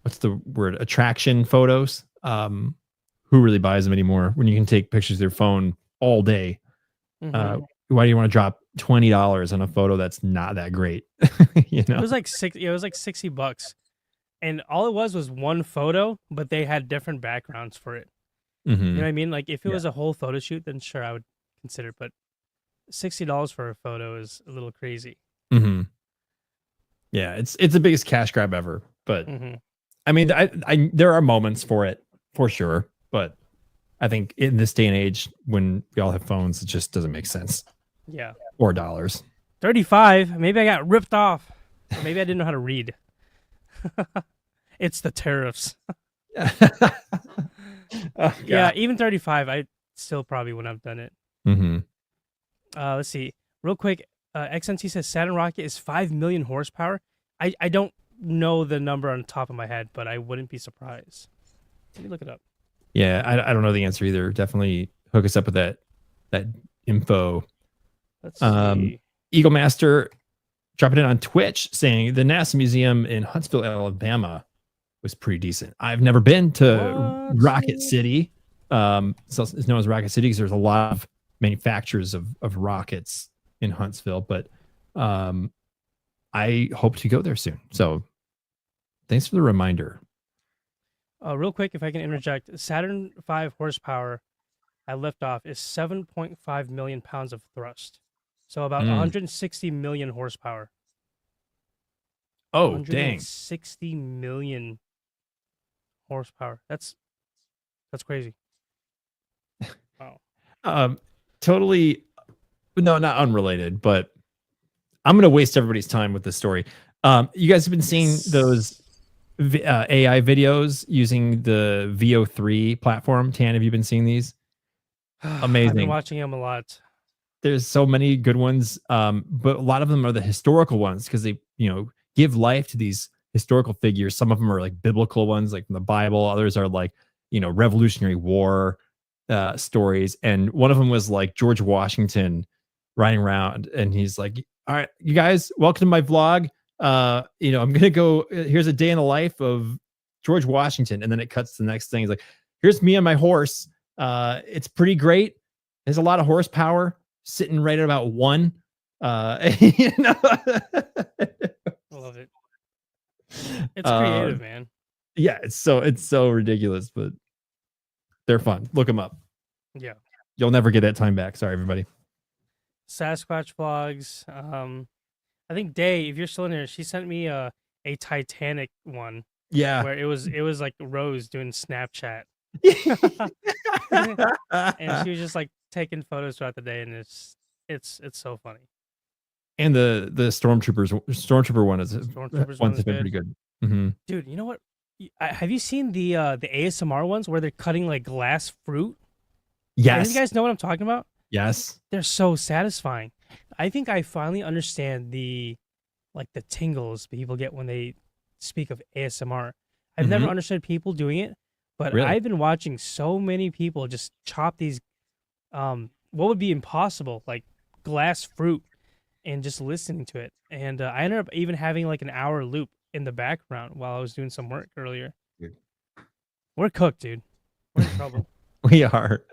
Speaker 1: what's the word? Attraction photos. Who really buys them anymore when you can take pictures of their phone all day? Why do you want to drop $20 on a photo that's not that great? You know,
Speaker 2: it was like $60, and all it was one photo, but they had different backgrounds for it. You know what I mean? Like if it was a whole photo shoot, then sure I would consider it, but $60 for a photo is a little crazy.
Speaker 1: Mm-hmm. Yeah, it's the biggest cash grab ever. But I mean, I there are moments for it for sure, but I think in this day and age, when we all have phones, it just doesn't make sense.
Speaker 2: Yeah.
Speaker 1: Or dollars.
Speaker 2: 35. Maybe I got ripped off. Or maybe I didn't know how to read. It's the tariffs.
Speaker 1: Oh,
Speaker 2: yeah, even 35, I still probably wouldn't have done it.
Speaker 1: Mm-hmm.
Speaker 2: Let's see. Real quick, XNT says Saturn rocket is 5 million horsepower. I don't know the number on the top of my head, but I wouldn't be surprised. Let me look it up.
Speaker 1: Yeah, I don't know the answer either. Definitely hook us up with that info.
Speaker 2: Let's see.
Speaker 1: Eagle Master dropping it on Twitch saying the NASA Museum in Huntsville, Alabama was pretty decent. I've never been to Rocket City. So it's known as Rocket City because there's a lot of manufacturers of rockets in Huntsville, but I hope to go there soon. So thanks for the reminder.
Speaker 2: Real quick, if I can interject, Saturn V horsepower at liftoff is 7.5 million pounds of thrust. So about 160 million horsepower.
Speaker 1: Oh,
Speaker 2: 160 million horsepower. That's crazy. Wow.
Speaker 1: Totally, no, not unrelated, but I'm gonna waste everybody's time with this story. You guys have been seeing those AI videos using the VO3 platform. Tan, have you been seeing these? Amazing.
Speaker 2: I've been watching them a lot.
Speaker 1: There's so many good ones, but a lot of them are the historical ones because they, give life to these historical figures. Some of them are like biblical ones, like from the Bible. Others are like, Revolutionary War stories. And one of them was like George Washington riding around, and he's like, "All right, you guys, welcome to my vlog. I'm gonna go. Here's a day in the life of George Washington," and then it cuts to the next thing. He's like, "Here's me and my horse. It's pretty great. There's a lot of horsepower, sitting right at about 1."
Speaker 2: I love it. It's creative, man.
Speaker 1: Yeah, it's so ridiculous, but they're fun. Look them up.
Speaker 2: Yeah.
Speaker 1: You'll never get that time back. Sorry, everybody.
Speaker 2: Sasquatch vlogs. I think Day, if you're still in there, she sent me a Titanic one.
Speaker 1: Yeah.
Speaker 2: Where it was like Rose doing Snapchat. And she was just like taking photos throughout the day, and it's so funny.
Speaker 1: And the stormtrooper one is one's been pretty good. Mm-hmm.
Speaker 2: Dude, you know what? Have you seen the ASMR ones where they're cutting like glass fruit?
Speaker 1: Yes.
Speaker 2: You guys know what I'm talking about?
Speaker 1: Yes.
Speaker 2: They're so satisfying. I think I finally understand the tingles people get when they speak of ASMR. I've never understood people doing it, but
Speaker 1: really?
Speaker 2: I've been watching so many people just chop these what would be impossible, like glass fruit, and just listening to it. And I ended up even having like an hour loop in the background while I was doing some work earlier.
Speaker 1: Dude.
Speaker 2: We're cooked, dude. We're in trouble.
Speaker 1: We are.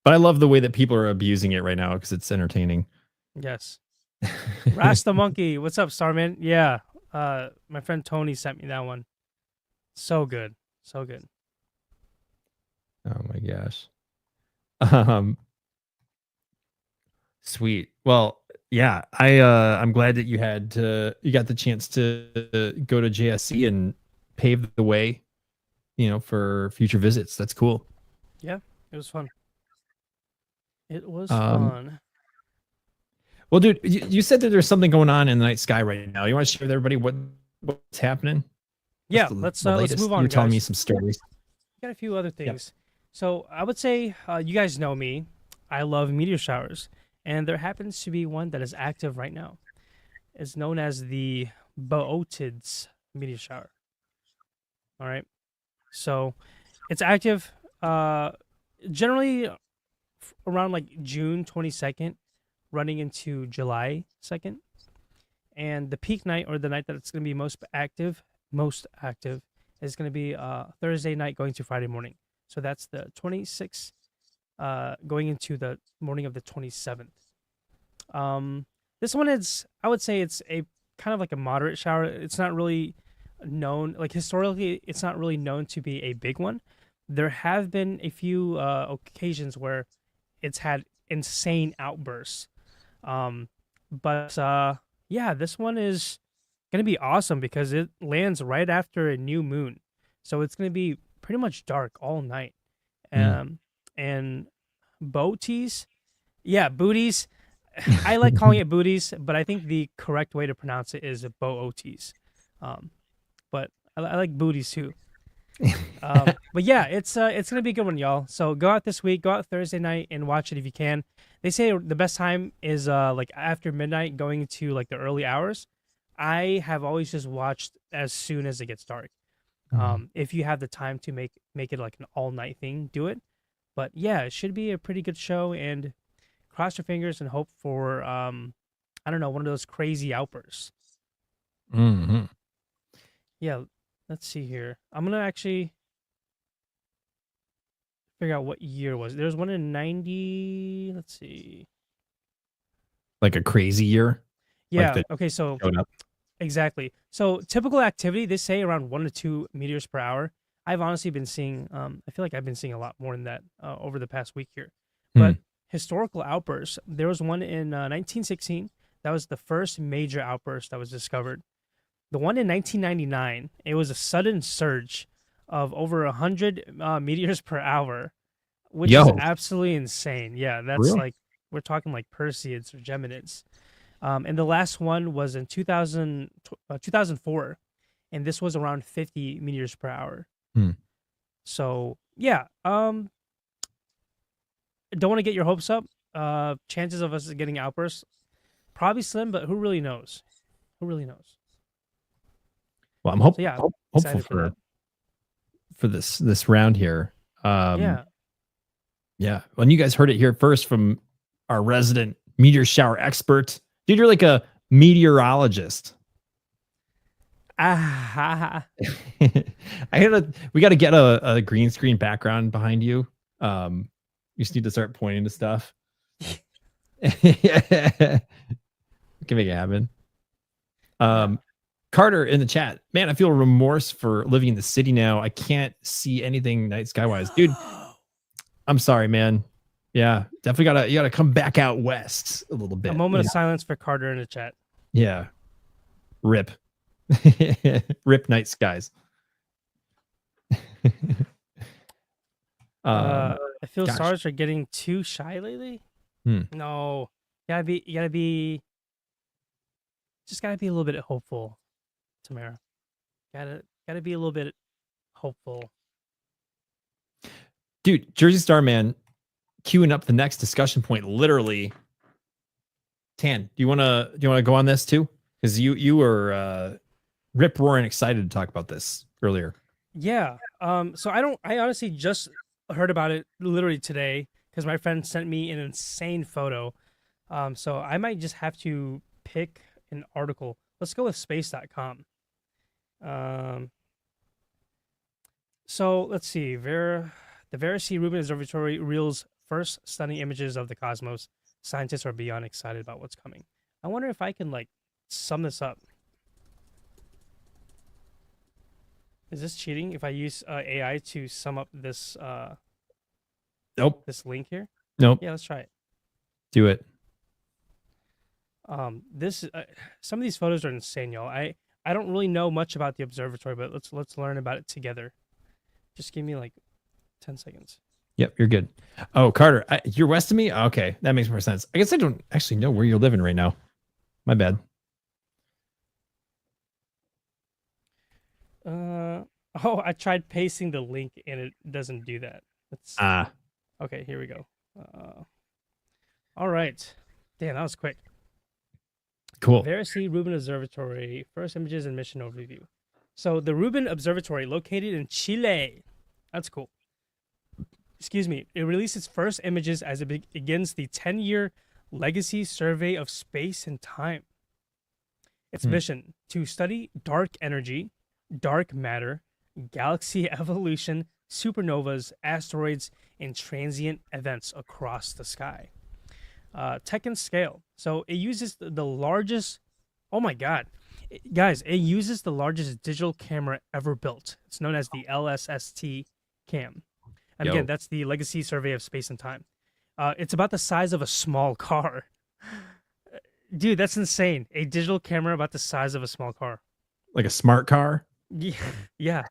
Speaker 1: But I love the way that people are abusing it right now because it's entertaining.
Speaker 2: Yes. Rasta Monkey, what's up, Starman? Yeah. My friend Tony sent me that one. So good. So good.
Speaker 1: Oh my gosh. Sweet. Well, yeah, I'm glad that you got the chance to go to JSC and pave the way, for future visits. That's cool.
Speaker 2: Yeah, it was fun. It was fun.
Speaker 1: Well, dude, you said that there's something going on in the night sky right now. You want to share with everybody what's happening?
Speaker 2: Yeah, let's move on.
Speaker 1: You're telling me some stories.
Speaker 2: Got a few other things. Yeah. So I would say you guys know me. I love meteor showers. And there happens to be one that is active right now. It's known as the Boötids meteor shower. All right. So it's active generally around like June 22nd, running into July 2nd. And the peak night, or the night that it's going to be most active, is going to be Thursday night going to Friday morning. So that's the 26th. Going into the morning of the 27th. This one is, I would say it's a kind of like a moderate shower. It's not really known, like historically, it's not really known to be a big one. There have been a few occasions where it's had insane outbursts. But yeah, this one is gonna be awesome because it lands right after a new moon, so it's gonna be pretty much dark all night. And booties, yeah, booties. I like calling it booties, but I think the correct way to pronounce it is booties. But I like booties too. But yeah, it's gonna be a good one, y'all. So go out this week, go out Thursday night and watch it if you can. They say the best time is like after midnight, going to like the early hours. I have always just watched as soon as it gets dark. If you have the time to make it like an all night thing, do it. But yeah, it should be a pretty good show, and cross your fingers and hope for I don't know, one of those crazy outbursts. Yeah, let's see here. I'm gonna actually figure out what year it was. There's one in 90. Let's see.
Speaker 1: Like a crazy year.
Speaker 2: Yeah.
Speaker 1: Like
Speaker 2: Okay. So exactly. So typical activity, they say around 1 to 2 meters per hour. I've honestly been seeing. I feel like I've been seeing a lot more than that over the past week here. But historical outbursts. There was one in 1916. That was the first major outburst that was discovered. The one in 1999, it was a sudden surge of over 100 meters per hour, which is absolutely insane. Yeah, that's like, we're talking like Perseids or Geminids. And the last one was in 2004, and this was around 50 meters per hour. So, yeah, don't want to get your hopes up. Chances of us getting outbursts, probably slim, but who really knows? Who really knows?
Speaker 1: Well, I'm hopeful for this round here. Yeah. Well, you guys heard it here first from our resident meteor shower expert. Dude, you're like a meteorologist. We got to get a green screen background behind you. You just need to start pointing to stuff. Can make it happen. Carter in the chat, man, I feel remorse for living in the city now. I can't see anything night skywise, dude. I'm sorry, man. Yeah, definitely you gotta come back out west a little bit.
Speaker 2: A moment of silence for Carter in the chat.
Speaker 1: Yeah, rip, rip night skies.
Speaker 2: I feel stars are getting too shy lately. No, gotta be, just gotta be a little bit hopeful. Tamara, gotta be a little bit hopeful,
Speaker 1: dude. Jersey Star man, queuing up the next discussion point. Literally, Tan, do you want to go on this too? Because you were rip roaring excited to talk about this earlier.
Speaker 2: Yeah. So I honestly just heard about it literally today because my friend sent me an insane photo. So I might just have to pick an article. Let's go with space.com. So let's see. The Vera C. Rubin Observatory reveals first stunning images of the cosmos. Scientists are beyond excited about what's coming. I wonder if I can like sum this up. Is this cheating if I use AI to sum up this?
Speaker 1: Nope.
Speaker 2: This link here.
Speaker 1: Nope.
Speaker 2: Yeah, let's try it.
Speaker 1: Do it.
Speaker 2: This some of these photos are insane, y'all. I don't really know much about the observatory, but let's learn about it together. Just give me like 10 seconds.
Speaker 1: Yep, you're good. Oh, Carter, you're west of me? Okay, that makes more sense. I guess I don't actually know where you're living right now. My bad.
Speaker 2: Oh, I tried pasting the link and it doesn't do that. Okay, here we go. All right. Damn, that was quick.
Speaker 1: Cool.
Speaker 2: Vera C. Rubin Observatory, first images and mission overview. So the Rubin Observatory, located in Chile. That's cool. Excuse me. It released its first images as it begins the 10-year legacy survey of space and time. Its mission, to study dark energy, dark matter, galaxy evolution, supernovas, asteroids, and transient events across the sky. Tech and scale. So it uses the largest, oh my God. Guys, it uses the largest digital camera ever built. It's known as the LSST cam. And again, that's the Legacy Survey of Space and Time. It's about the size of a small car. Dude, that's insane. A digital camera about the size of a small car.
Speaker 1: Like a smart car.
Speaker 2: Yeah.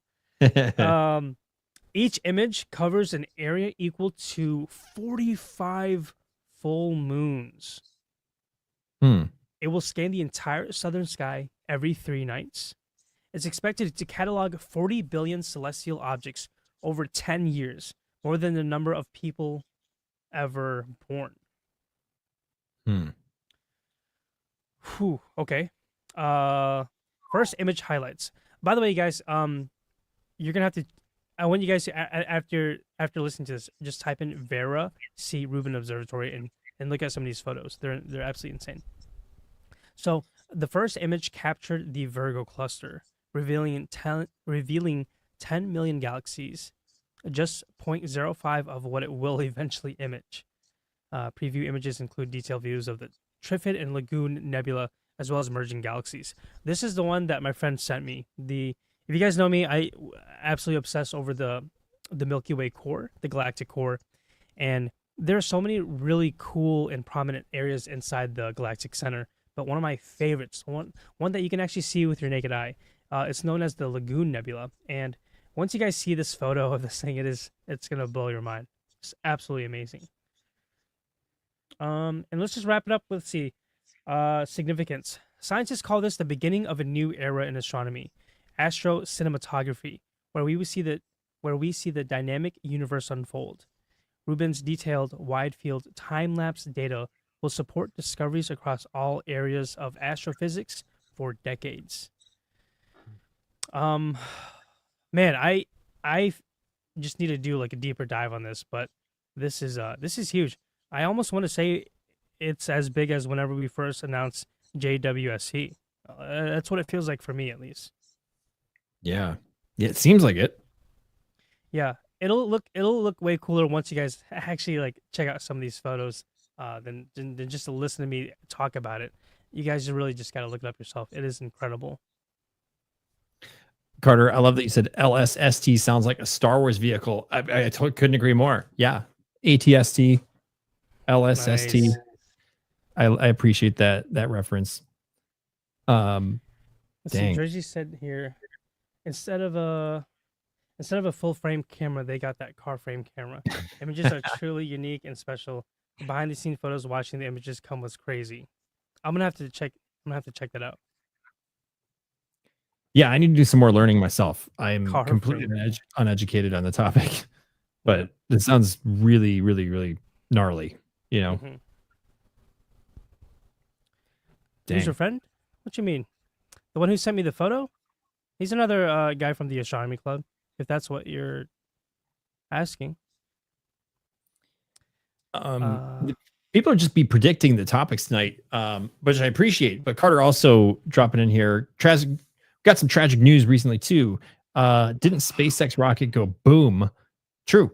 Speaker 2: Each image covers an area equal to 45 full moons. It will scan the entire southern sky every 3 nights. It's expected to catalog 40 billion celestial objects over 10 years, more than the number of people ever born. Whew, okay. First image highlights. By the way, guys, you're gonna have to. I want you guys to, after listening to this, just type in Vera C. Rubin Observatory and look at some of these photos. They're absolutely insane. So the first image captured the Virgo cluster, revealing 10 million galaxies, just 0.05 of what it will eventually image. Preview images include detailed views of the Trifid and Lagoon Nebula, as well as merging galaxies. This is the one that my friend sent me. If you guys know me, I absolutely obsess over the Milky Way core, the galactic core, and there are so many really cool and prominent areas inside the galactic center. But one of my favorites, one that you can actually see with your naked eye, it's known as the Lagoon Nebula. And once you guys see this photo of this thing, it's gonna blow your mind. It's absolutely amazing. And let's just wrap it up with significance. Scientists call this the beginning of a new era in astronomy, astrocinematography, where we see the dynamic universe unfold. Rubin's detailed wide-field time-lapse data will support discoveries across all areas of astrophysics for decades. Man, I just need to do like a deeper dive on this, but this is huge. I almost want to say it's as big as whenever we first announced JWST. That's what it feels like for me, at least.
Speaker 1: Yeah, it seems like it.
Speaker 2: Yeah, it'll look way cooler once you guys actually like check out some of these photos. Than just to listen to me talk about it. You guys really just got to look it up yourself. It is incredible.
Speaker 1: Carter, I love that you said LSST sounds like a Star Wars vehicle. I couldn't agree more. Yeah, ATST, LSST. Nice. I appreciate that reference.
Speaker 2: Let's see, Jersey said here, instead of a full frame camera, they got that car frame camera. Images are truly unique and special. Behind the scene photos watching the images come was crazy. I'm gonna have to check that out.
Speaker 1: Yeah, I need to do some more learning myself. I'm completely uneducated on the topic, but it sounds really, really, really gnarly. You know.
Speaker 2: Mm-hmm. Who's your friend? What you mean? The one who sent me the photo? He's another guy from the astronomy club. If that's what you're asking.
Speaker 1: People just be predicting the topics tonight, which I appreciate. But Carter also dropping in here. Got some tragic news recently too. Didn't SpaceX rocket go boom? True.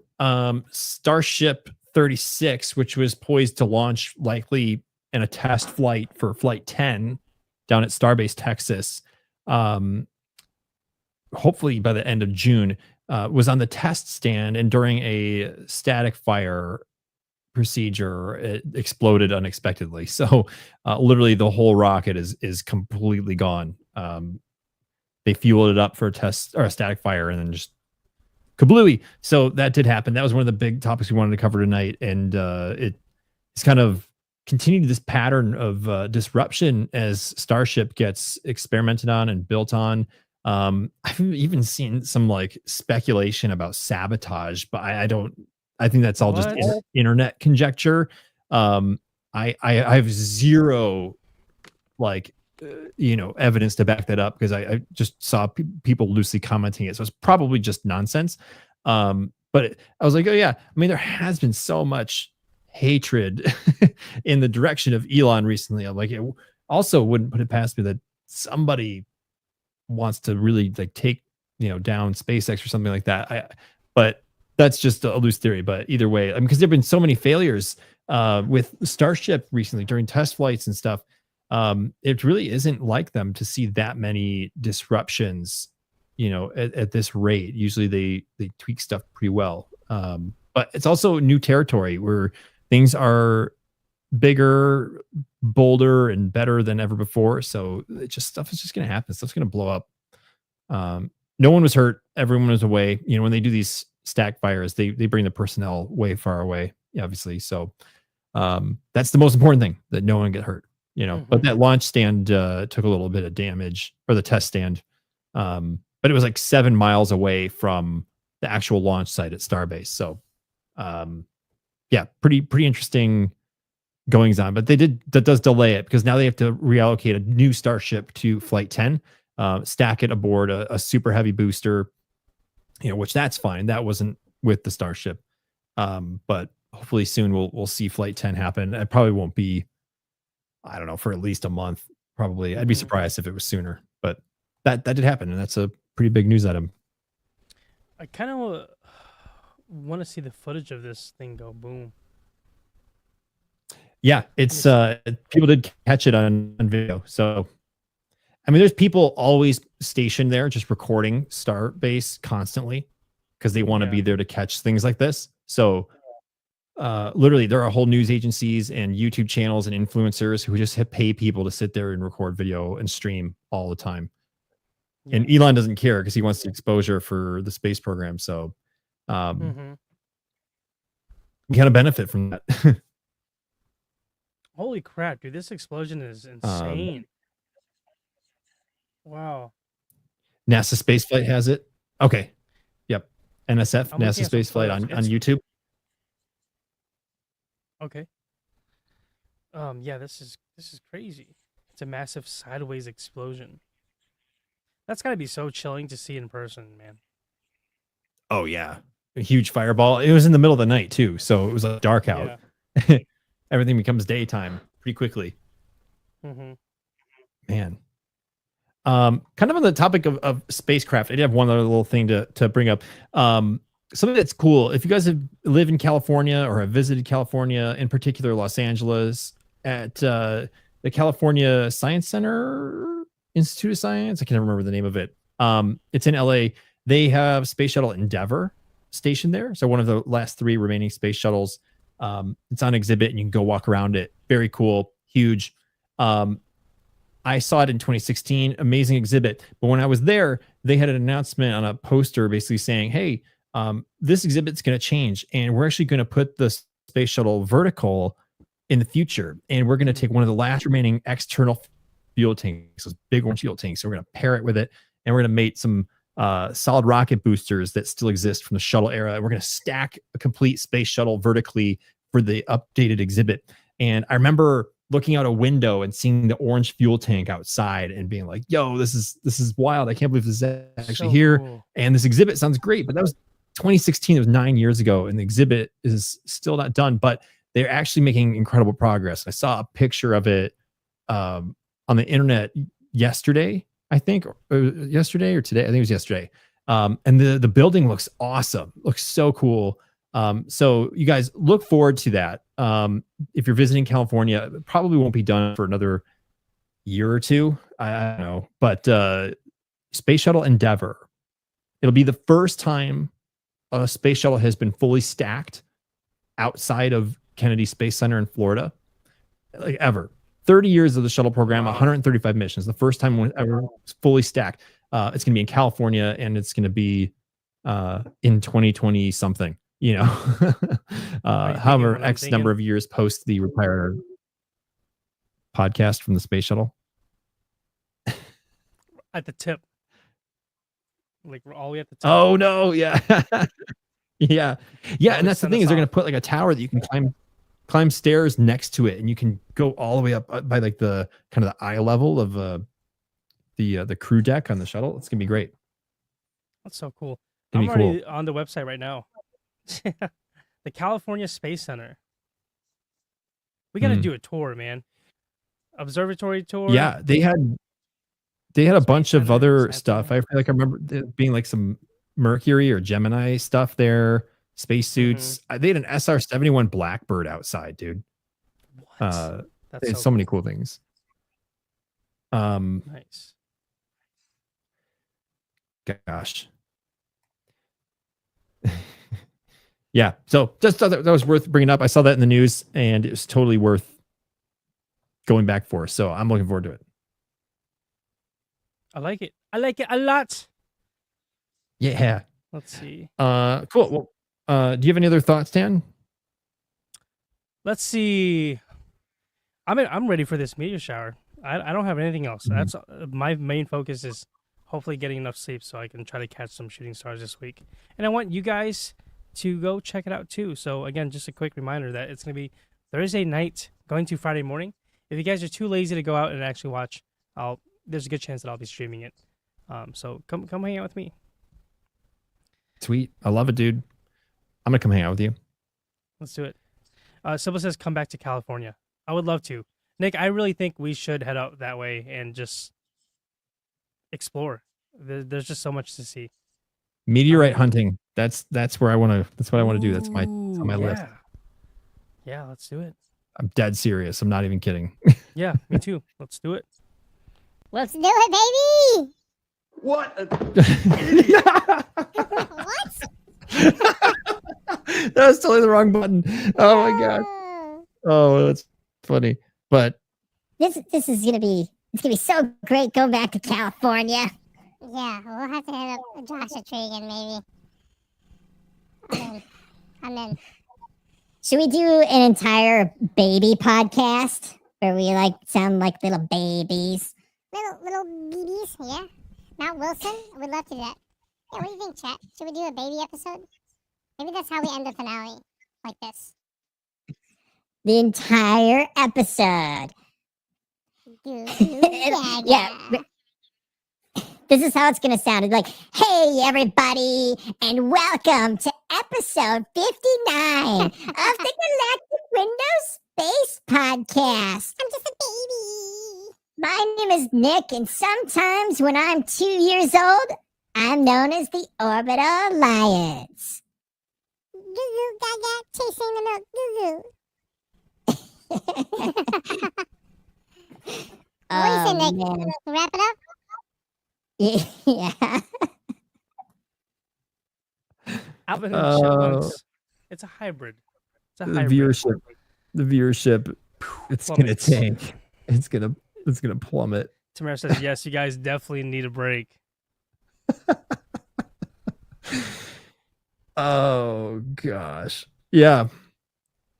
Speaker 1: Starship 36, which was poised to launch likely in a test flight for Flight 10 down at Starbase, Texas. Hopefully by the end of June, was on the test stand, and during a static fire procedure, it exploded unexpectedly. So literally the whole rocket is completely gone. They fueled it up for a test or a static fire and then just kablooey. So that did happen. That was one of the big topics we wanted to cover tonight. And it's kind of continued this pattern of disruption as Starship gets experimented on and built on. I've even seen some like speculation about sabotage, but I think that's all just internet conjecture. I have zero evidence to back that up because I just saw people loosely commenting it. So it's probably just nonsense. But I was like, oh yeah, I mean, there has been so much hatred in the direction of Elon recently. I'm like, it also wouldn't put it past me that somebody wants to really like take, down SpaceX or something like that. But that's just a loose theory. But either way, I mean, because there've been so many failures with Starship recently during test flights and stuff. It really isn't like them to see that many disruptions, at this rate. Usually they tweak stuff pretty well. But it's also new territory where things are bigger, bolder, and better than ever before. So stuff is just going to happen. Stuff's going to blow up. No one was hurt. Everyone was away. You know, when they do these stack fires, they bring the personnel way far away, obviously. So that's the most important thing, that no one get hurt. You know, but that launch stand took a little bit of damage, or the test stand. But it was like 7 miles away from the actual launch site at Starbase. So yeah, pretty interesting goings on. But that does delay it, because now they have to reallocate a new Starship to Flight 10, stack it aboard a super heavy booster, you know, which that's fine. That wasn't with the Starship. But hopefully soon we'll see Flight 10 happen. It probably won't be, I don't know, for at least a month. Probably. I'd be surprised if it was sooner, but that did happen, and that's a pretty big news item.
Speaker 2: I kind of want to see the footage of this thing go boom.
Speaker 1: Yeah, it's people did catch it on video. So I mean, there's people always stationed there just recording Starbase constantly, because they want to be there to catch things like this. So literally there are whole news agencies and YouTube channels and influencers who just pay people to sit there and record video and stream all the time. Yeah. And Elon doesn't care, because he wants the exposure for the space program. So we kind of benefit from that.
Speaker 2: Holy crap, dude, this explosion is insane. Wow.
Speaker 1: NASA Spaceflight has it. Okay. Yep. NSF, NASA Spaceflight on YouTube.
Speaker 2: Okay. Yeah, this is crazy. It's a massive sideways explosion. That's gotta be so chilling to see in person, man.
Speaker 1: Oh yeah, a huge fireball. It was in the middle of the night too, so it was like dark out. Yeah. Everything becomes daytime pretty quickly. Man. Kind of on the topic of spacecraft, I did have one other little thing to bring up. Something that's cool. If you guys live in California or have visited California, in particular Los Angeles, at the California Science Center, Institute of Science, I can't remember the name of it. It's in LA. They have Space Shuttle Endeavour stationed there. So one of the last 3 remaining space shuttles. It's on exhibit, and you can go walk around it. Very cool, huge. I saw it in 2016, amazing exhibit. But when I was there, they had an announcement on a poster basically saying, hey, this exhibit's going to change, and we're actually going to put the space shuttle vertical in the future. And we're going to take one of the last remaining external fuel tanks, those big orange fuel tanks. So we're going to pair it with it, and we're going to make some solid rocket boosters that still exist from the shuttle era. And we're going to stack a complete space shuttle vertically for the updated exhibit. And I remember looking out a window and seeing the orange fuel tank outside and being like, yo, this is wild. I can't believe this is actually so here. Cool. And this exhibit sounds great, but that was 2016. It was 9 years ago, and the exhibit is still not done, but they're actually making incredible progress. I saw a picture of it on the internet yesterday, I think, or yesterday or today. I think it was yesterday. And the building looks awesome. Looks so cool. So you guys look forward to that. If you're visiting California, it probably won't be done for another year or two. I don't know, but Space Shuttle Endeavour, it'll be the first time a space shuttle has been fully stacked outside of Kennedy Space Center in Florida, like ever. 30 years of the shuttle program, 135 missions. The first time when ever fully stacked. It's going to be in California, and it's going to be in 2020 something. You know, however X number of years post the Repair podcast from the space shuttle.
Speaker 2: At the tip. Like we're all the way at the tip.
Speaker 1: Oh no, yeah. yeah. And that's the thing, is they're gonna put like a tower that you can climb stairs next to it, and you can go all the way up by like the kind of the eye level of the crew deck on the shuttle. It's gonna be great.
Speaker 2: That's so cool. I'm already on the website right now. The California Space Center. We got to do a tour, man. Observatory tour.
Speaker 1: Yeah, they had a bunch of other stuff. I feel like I remember there being like some Mercury or Gemini stuff there, spacesuits. They had an SR-71 Blackbird outside, dude.
Speaker 2: What?
Speaker 1: That's so many cool things.
Speaker 2: Nice.
Speaker 1: Gosh. Yeah, so just thought that was worth bringing up. I saw that in the news, and it was totally worth going back for. So I'm looking forward to it.
Speaker 2: I like it. I like it a lot.
Speaker 1: Yeah.
Speaker 2: Let's see.
Speaker 1: Cool. Well, do you have any other thoughts, Dan?
Speaker 2: Let's see. I'm ready for this meteor shower. I don't have anything else.
Speaker 1: Mhm.
Speaker 2: That's my main focus is hopefully getting enough sleep so I can try to catch some shooting stars this week. And I want you guys to go check it out too. So again, just a quick reminder that it's going to be Thursday night going to Friday morning. If you guys are too lazy to go out and actually watch, there's a good chance that I'll be streaming it. So come hang out with me.
Speaker 1: Sweet. I love it, dude. I'm going to come hang out with you.
Speaker 2: Let's do it. Sybil says come back to California. I would love to. Nick, I really think we should head out that way and just explore. There's just so much to see.
Speaker 1: Meteorite hunting. That's where I want to. That's what I want to do. That's on my list.
Speaker 2: Yeah, let's do it.
Speaker 1: I'm dead serious. I'm not even kidding.
Speaker 2: Yeah, me too. Let's do it.
Speaker 4: Let's do it, baby.
Speaker 3: What?
Speaker 4: What?
Speaker 1: That was totally the wrong button. Oh my god. Oh, that's funny. But
Speaker 4: This is gonna be so great going back to California. Yeah, we'll have to hit up Joshua Tree again, maybe. I'm in. Should we do an entire baby podcast where we sound like little babies? Little babies, yeah. Not Wilson. I would love to do that. Yeah, what do you think, chat? Should we do a baby episode? Maybe that's how we end the finale, like this. The entire episode. Yeah. This is how it's going to sound. It's like, hey, everybody, and welcome to episode 59 of the Galactic Windows Space Podcast. I'm just a baby. My name is Nick, and sometimes when I'm 2 years old, I'm known as the Orbital Alliance. Goo-goo, gaga, chasing the milk, goo-goo. What do you say, Nick?
Speaker 1: man.
Speaker 4: Wrap it up? Yeah.
Speaker 2: Alvin and Chipmunks. It's a hybrid. It's a
Speaker 1: The
Speaker 2: hybrid.
Speaker 1: viewership, it's going to
Speaker 2: Plummets.
Speaker 1: tank. It's going to plummet.
Speaker 2: Tamara says, yes, you guys definitely need a break.
Speaker 1: Oh gosh. Yeah.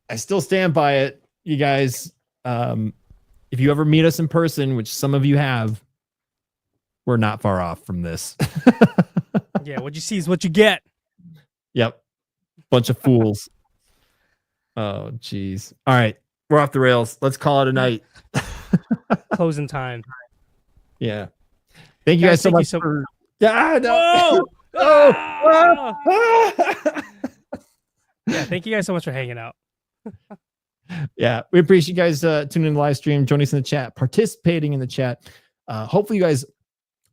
Speaker 1: I still stand by it, you guys. If you ever meet us in person, which some of you have, we're not far off from this.
Speaker 2: Yeah, what you see is what you get.
Speaker 1: Yep. Bunch of fools. Oh, geez. All right. We're off the rails. Let's call it a night.
Speaker 2: Closing time.
Speaker 1: Yeah. Thank you guys so
Speaker 2: thank you
Speaker 1: much
Speaker 2: so-
Speaker 1: for. Yeah, no.
Speaker 2: Whoa!
Speaker 1: Oh.
Speaker 2: Yeah, thank you guys so much for hanging out.
Speaker 1: Yeah, we appreciate you guys tuning in the live stream, joining us in the chat, participating in the chat. Hopefully, you guys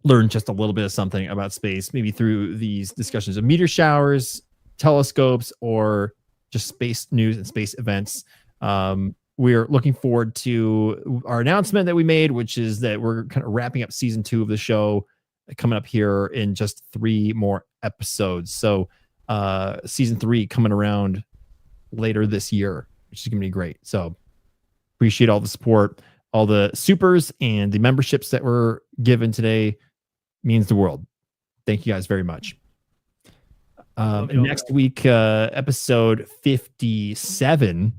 Speaker 1: learned just a little bit of something about space, maybe through these discussions of meteor showers, telescopes, or just space news and space events. We're looking forward to our announcement that we made, which is that we're kind of wrapping up season 2 of the show, coming up here in just 3 more episodes. So season 3 coming around later this year, which is going to be great. So appreciate all the support, all the supers and the memberships that were given today. Means the world. Thank you guys very much. Next week, episode 57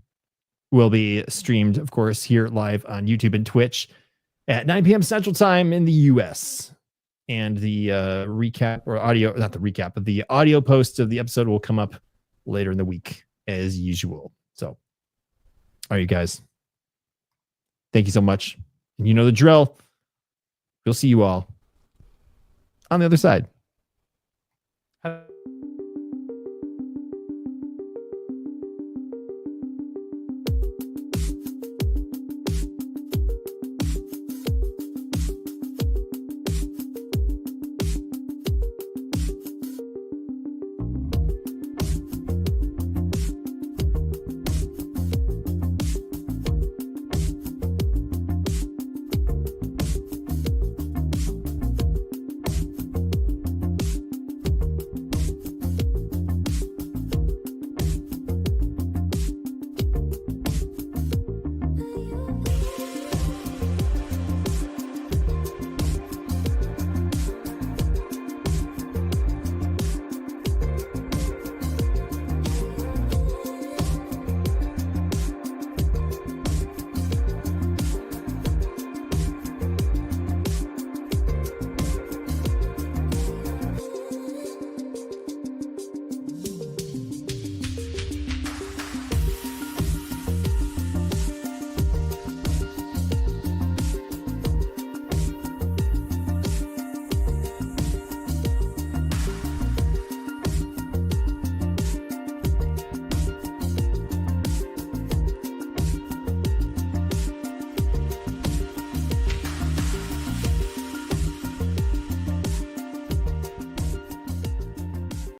Speaker 1: will be streamed, of course, here live on YouTube and Twitch at 9 p.m. Central Time in the US. And the recap or audio, not the recap, but the audio post of the episode will come up later in the week as usual. So, all right, you guys. Thank you so much. And you know the drill. We'll see you all on the other side.